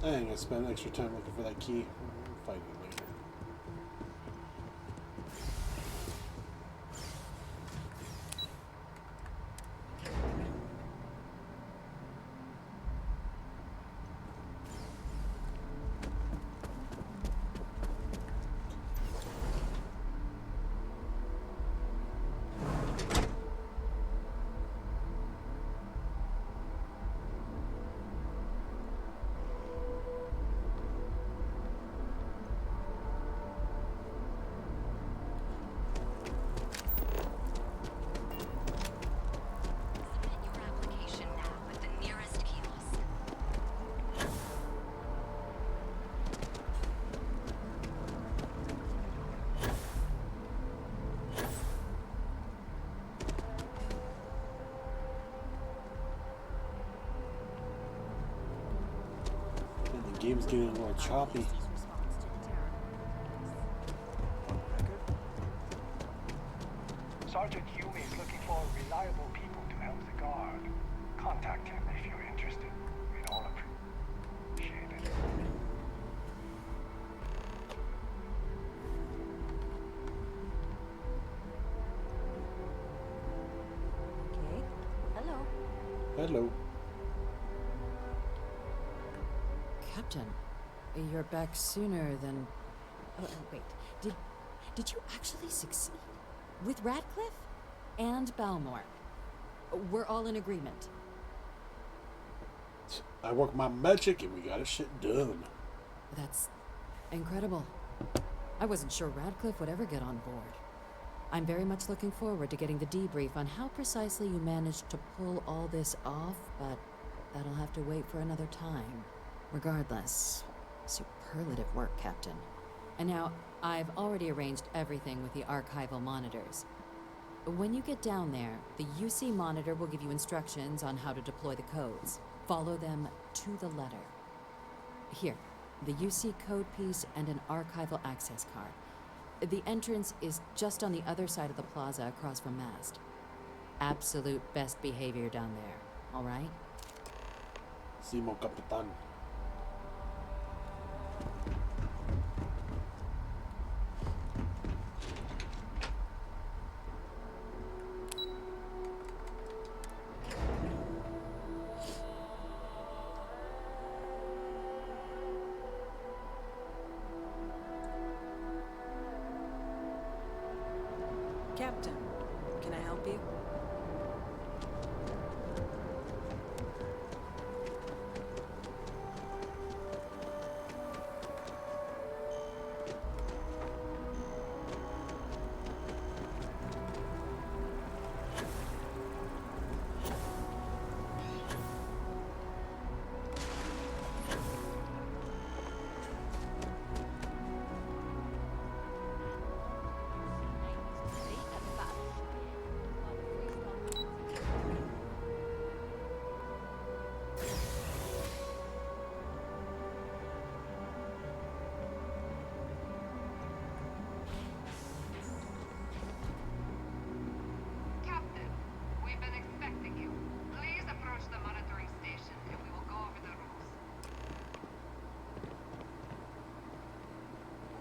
I ain't gonna spend extra time looking for that key. We'll find it later. The game's getting a little choppy. Sergeant Yumi is looking for reliable people to help the guard. Contact him if you're interested. We'd all appreciate it. Okay. Hello. Hello. Captain, you're back sooner than... Oh, wait. Did you actually succeed? With Radcliffe? And Balmore. We're all in agreement. I work my magic and we got a shit done. That's incredible. I wasn't sure Radcliffe would ever get on board. I'm very much looking forward to getting the debrief on how precisely you managed to pull all this off, but that'll have to wait for another time. Regardless, superlative work, Captain. And now, I've already arranged everything with the archival monitors. When you get down there, the UC monitor will give you instructions on how to deploy the codes. Follow them to the letter. Here, the UC code piece and an archival access card. The entrance is just on the other side of the plaza across from Mast. Absolute best behavior down there, all right? Simo Capitan. Captain, can I help you? Captain, we've been expecting you. Please approach the monitoring station and we will go over the rules.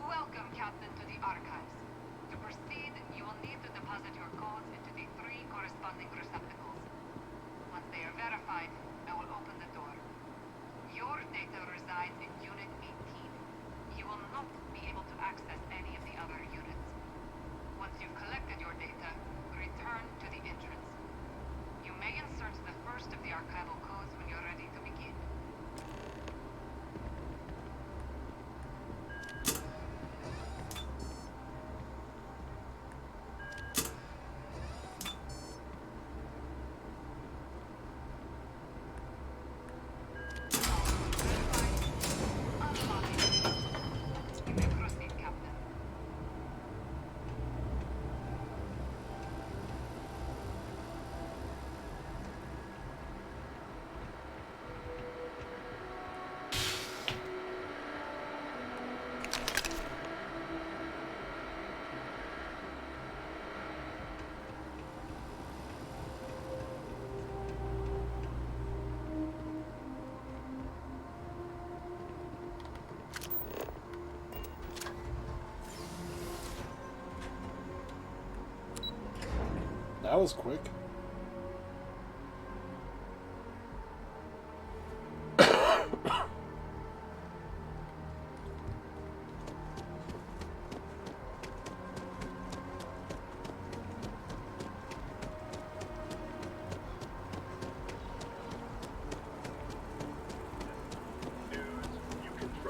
Welcome, Captain, to the archives. To proceed, you will need to deposit your codes into the 3 corresponding receptacles. Once they are verified, I will open the door. Your data resides in Unit 18. You will not be able to access any of the other units. Once you've collected your data, return to the entrance. You may insert the first of the archival codes when you're ready to begin. That was quick.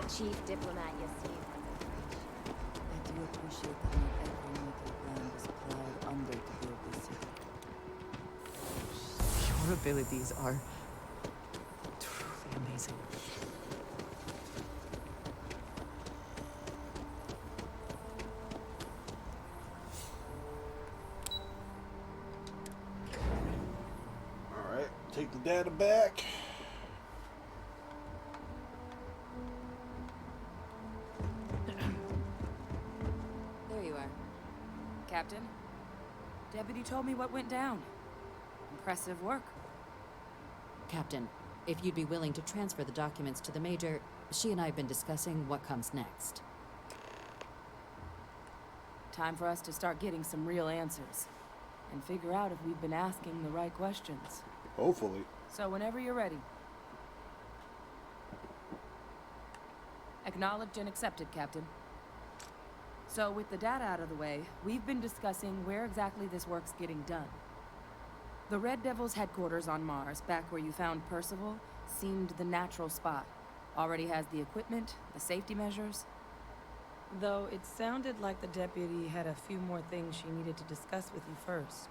Chief Diplomat Yassine. I do appreciate that not every native land was plowed under to build this city. Your abilities are truly amazing. Alright, take the data back. There you are. Captain, Deputy told me what went down. Impressive work. Captain, if you'd be willing to transfer the documents to the Major, she and I have been discussing what comes next. Time for us to start getting some real answers. And figure out if we've been asking the right questions. Hopefully. So whenever you're ready. Acknowledged and accepted, Captain. So with the data out of the way, we've been discussing where exactly this work's getting done. The Red Devil's headquarters on Mars, back where you found Percival, seemed the natural spot. Already has the equipment, the safety measures. Though it sounded like the deputy had a few more things she needed to discuss with you first.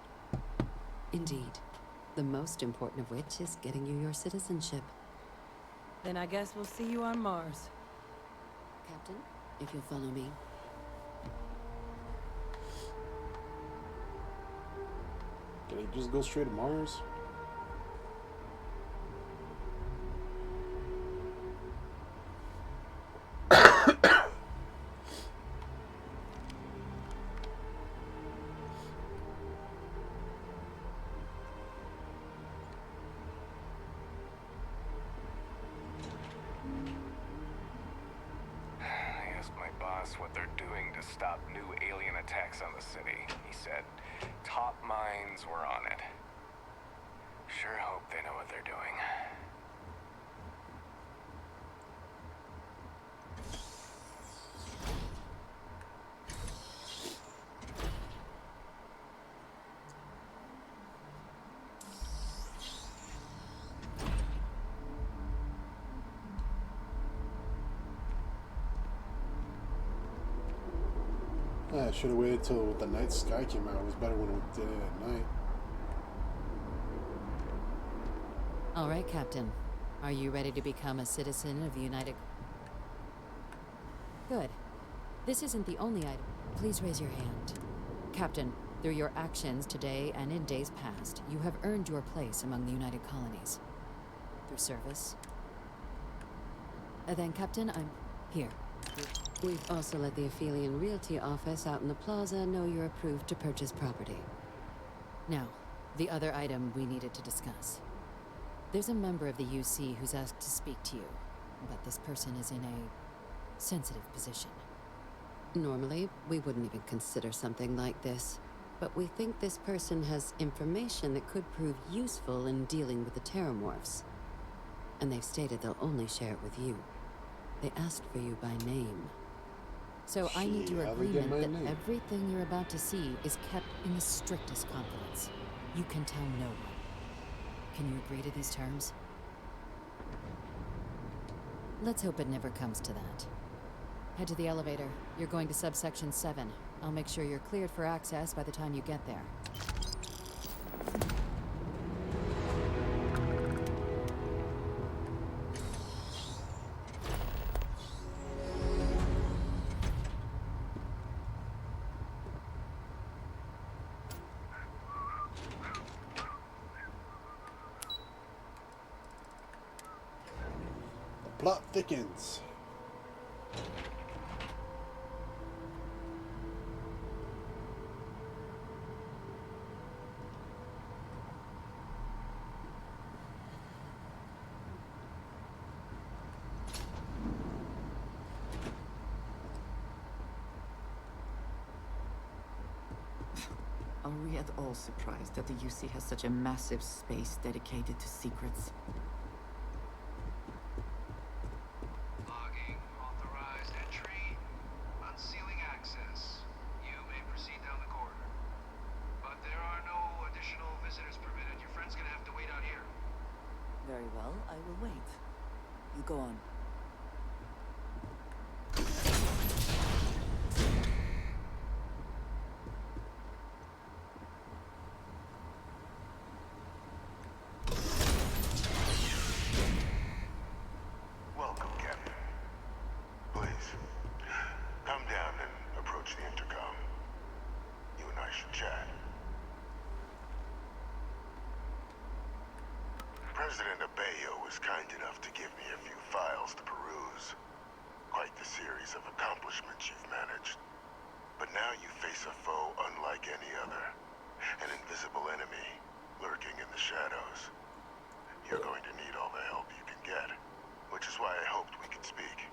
Indeed. The most important of which is getting you your citizenship. Then I guess we'll see you on Mars. Captain, if you'll follow me. Did he just go straight to Mars? I asked my boss what they're doing to stop new alien attacks on the city. He said, top minds were on it. Sure hope they know what they're doing. I should have waited till the night sky came out. It was better when we did it at night. All right, Captain. Are you ready to become a citizen of the United... Good. This isn't the only item. Please raise your hand. Captain, through your actions today and in days past, you have earned your place among the United Colonies. Through service. Then, Captain, I'm here. We've also let the Aphelion Realty office out in the plaza know you're approved to purchase property. Now, the other item we needed to discuss. There's a member of the UC who's asked to speak to you, but this person is in a sensitive position. Normally, we wouldn't even consider something like this, but we think this person has information that could prove useful in dealing with the Terramorphs. and they've stated they'll only share it with you. They asked for you by name. So I need your agreement that everything you're about to see is kept in the strictest confidence. You can tell no one. Can you agree to these terms? Let's hope it never comes to that. Head to the elevator. You're going to subsection 7. I'll make sure you're cleared for access by the time you get there. The plot thickens. Are we at all surprised that the UC has such a massive space dedicated to secrets? Logging. Authorized entry. Unsealing access. You may proceed down the corridor. But there are no additional visitors permitted. Your friend's gonna have to wait out here. Very well, I will wait. You go on. Welcome, Captain. Please, come down and approach the intercom. You and I should chat. President Abeyo was kind enough to give me a few files to peruse. Quite the series of accomplishments you've managed. But now you face a foe unlike any other. An invisible enemy, lurking in the shadows. You're going to need all the help you can get. Which is why I hoped we could speak.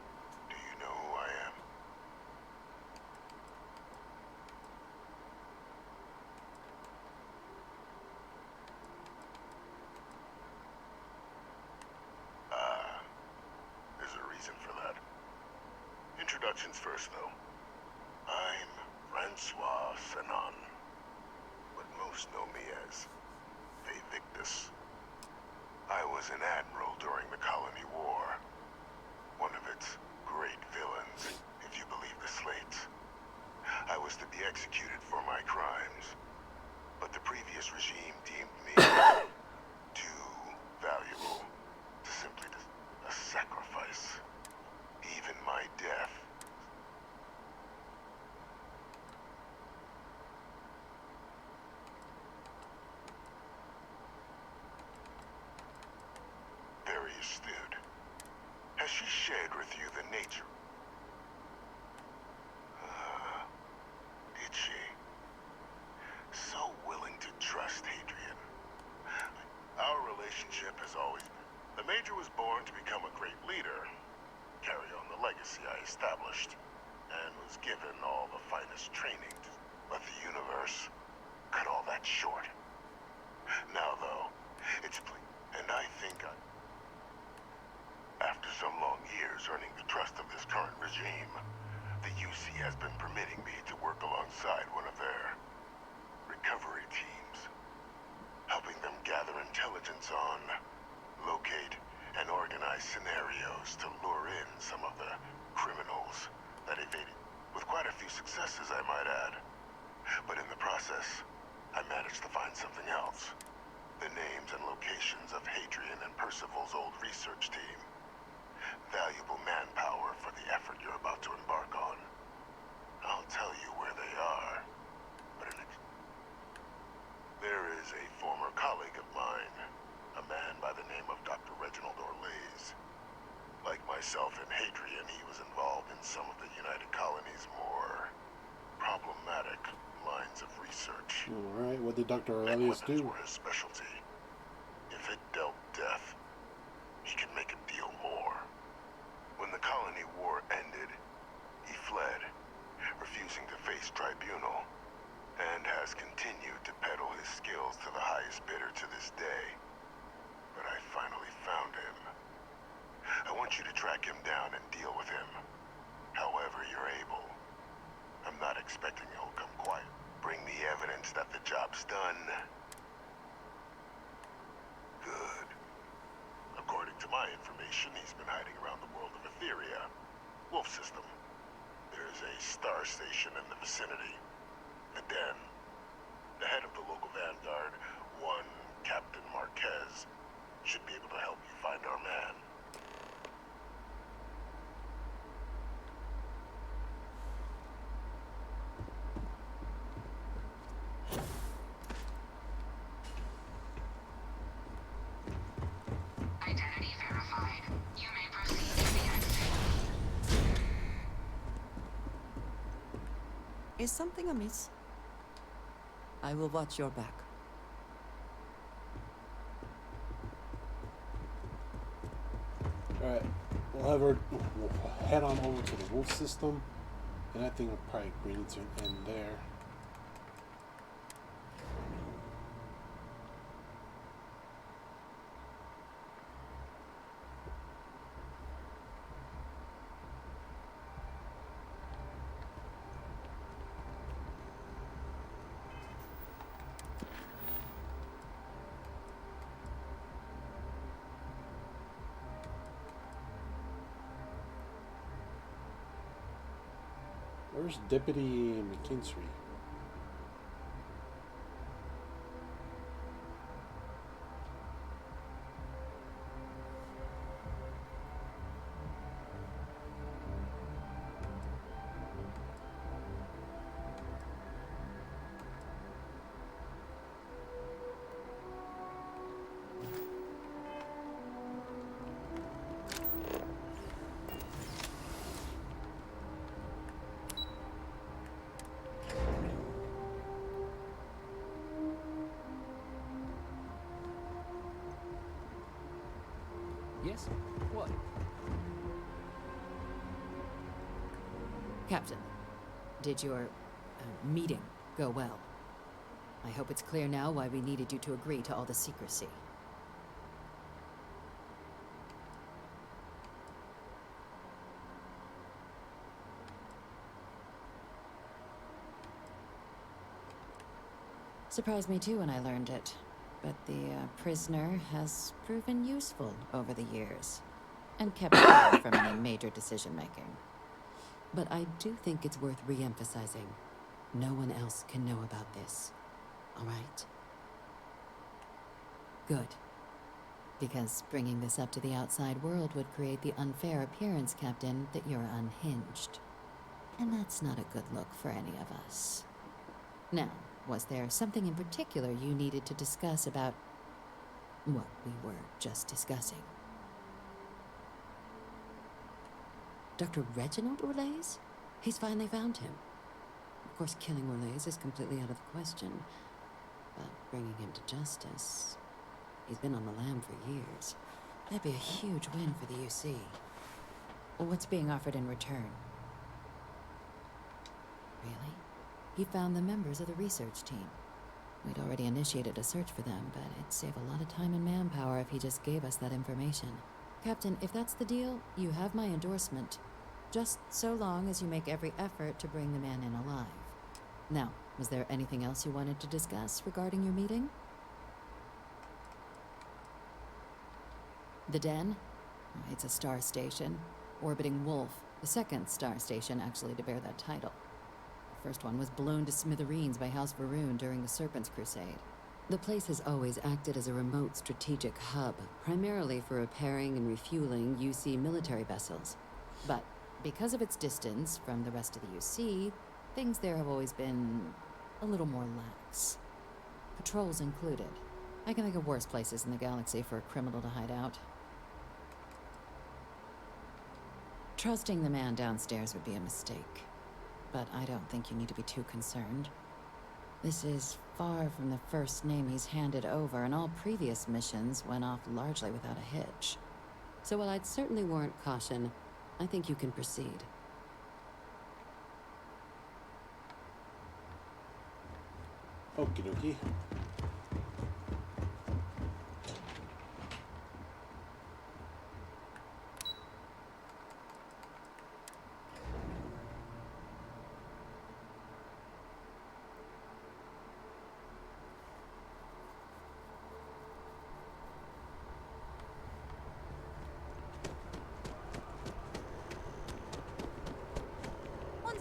Do you know who I am? There's a reason for that. Introductions first, though. I'm Francois Sanon, but most know me as Victus. I was an admiral during the Colony War. One of its great villains, if you believe the slates. I was to be executed for my crimes, but the previous regime deemed me too valuable to simply a sacrifice. Even my death. Very astute. Has she shared with you the nature? Did she? So willing to trust Hadrian. Our relationship has always been. The Major was born to become a great leader, carry on the legacy I established, and was given all the finest training. But the universe cut all that short. Now, though, it's and I think after some long years earning the trust of this current regime, the UC has been permitting me to work alongside one of their recovery teams, helping them gather intelligence on, locate, and organize scenarios to lure in some of the criminals that evaded, with quite a few successes, I might add. But in the process, I managed to find something else. The names and locations of Hadrian and Percival's old research team. Valuable manpower for the effort you're about to embark on. I'll tell you where they are, but there is a former colleague of mine, a man by the name of Dr. Reginald Orlaise. Like myself and Hadrian, he was involved in some of the United Colony's more problematic lines of research. Alright, what did Dr. Aurelius do? Were his specialty. If it dealt death, he could make a deal more. When the colony war ended, he fled, refusing to face tribunal, and has continued to peddle his skills to the highest bidder to this day. But I finally found him, want you to track him down and deal with him. However you're able. I'm not expecting he'll come quiet. Bring me evidence that the job's done. Good. According to my information, he's been hiding around the world of Etheria. Wolf system. There's a star station in the vicinity. And then, the head of the local vanguard, one Captain Marquez, should be able to help you find our man. Identity verified. You may proceed to the exit. Is something amiss? I will watch your back. Alright, we'll head on over to the wolf system, and I think I'll probably bring it to an end there. Where's Deputy McKinstry? Yes? What? Captain, did your meeting go well? I hope it's clear now why we needed you to agree to all the secrecy. Surprised me too when I learned it. But the prisoner has proven useful over the years, and kept away from any major decision-making. But I do think it's worth re-emphasizing. No one else can know about this. All right? Good. Because bringing this up to the outside world would create the unfair appearance, Captain, that you're unhinged. And that's not a good look for any of us. Now, was there something in particular you needed to discuss about what we were just discussing? Dr. Reginald Orlaise? He's finally found him. Of course, killing Orlaise is completely out of the question, but bringing him to justice... He's been on the lam for years. That'd be a huge win for the UC. Well, what's being offered in return? Really? He found the members of the research team. We'd already initiated a search for them, but it'd save a lot of time and manpower if he just gave us that information. Captain, if that's the deal, you have my endorsement. Just so long as you make every effort to bring the man in alive. Now, was there anything else you wanted to discuss regarding your meeting? The Den? It's a star station. Orbiting Wolf, the second star station actually to bear that title. The first one was blown to smithereens by House Varun during the Serpent's Crusade. The place has always acted as a remote strategic hub, primarily for repairing and refueling UC military vessels. But because of its distance from the rest of the UC, things there have always been a little more lax. Patrols included. I can think of worse places in the galaxy for a criminal to hide out. Trusting the man downstairs would be a mistake. But I don't think you need to be too concerned. This is far from the first name he's handed over, and all previous missions went off largely without a hitch. So while I'd certainly warrant caution, I think you can proceed. Okie dokie.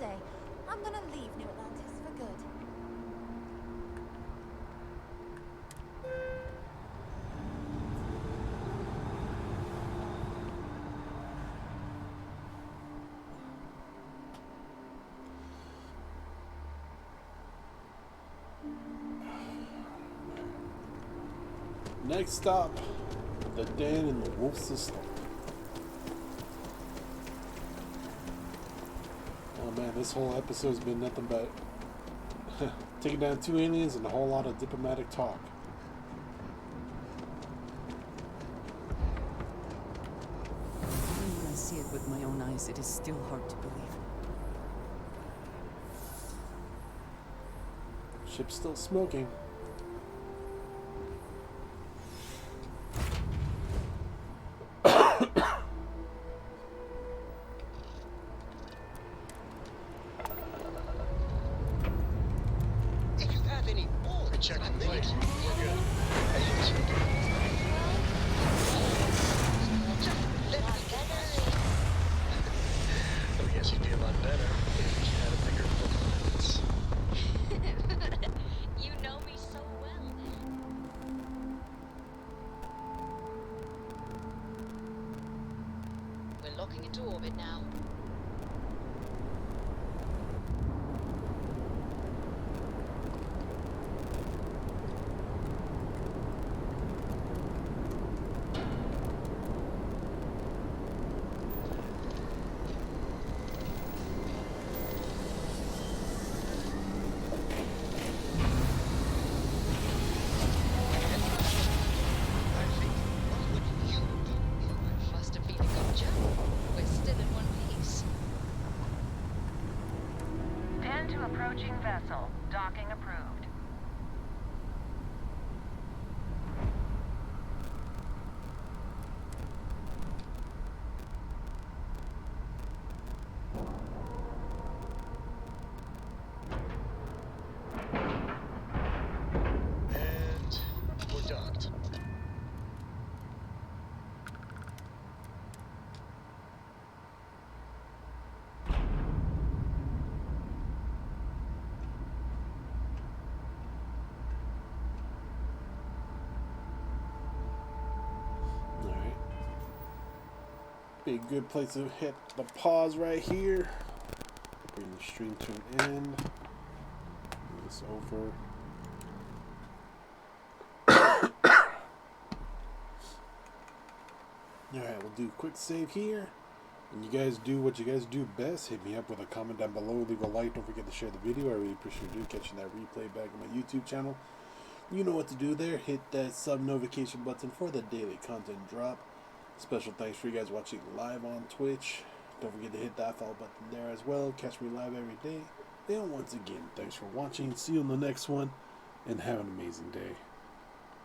say, I'm gonna leave New Atlantis for good. Next stop, the den in the wolf system. Oh man, this whole episode's been nothing but taking down 2 aliens and a whole lot of diplomatic talk. Even when I see it with my own eyes, it is still hard to believe. Ship's still smoking. Locking into orbit now. Must have been a good job. We're still in one piece. Tend to approaching vessel. Docking approved. And we're docked. Alright. Be a good place to hit the pause right here. Bring the stream to an end. Move this over. Alright, we'll do a quick save here. And you guys do what you guys do best. Hit me up with a comment down below. Leave a like. Don't forget to share the video. I really appreciate you catching that replay back on my YouTube channel. You know what to do there. Hit that sub notification button for the daily content drop. Special thanks for you guys watching live on Twitch. Don't forget to hit that follow button there as well. Catch me live every day. And once again, thanks for watching. See you in the next one. And have an amazing day.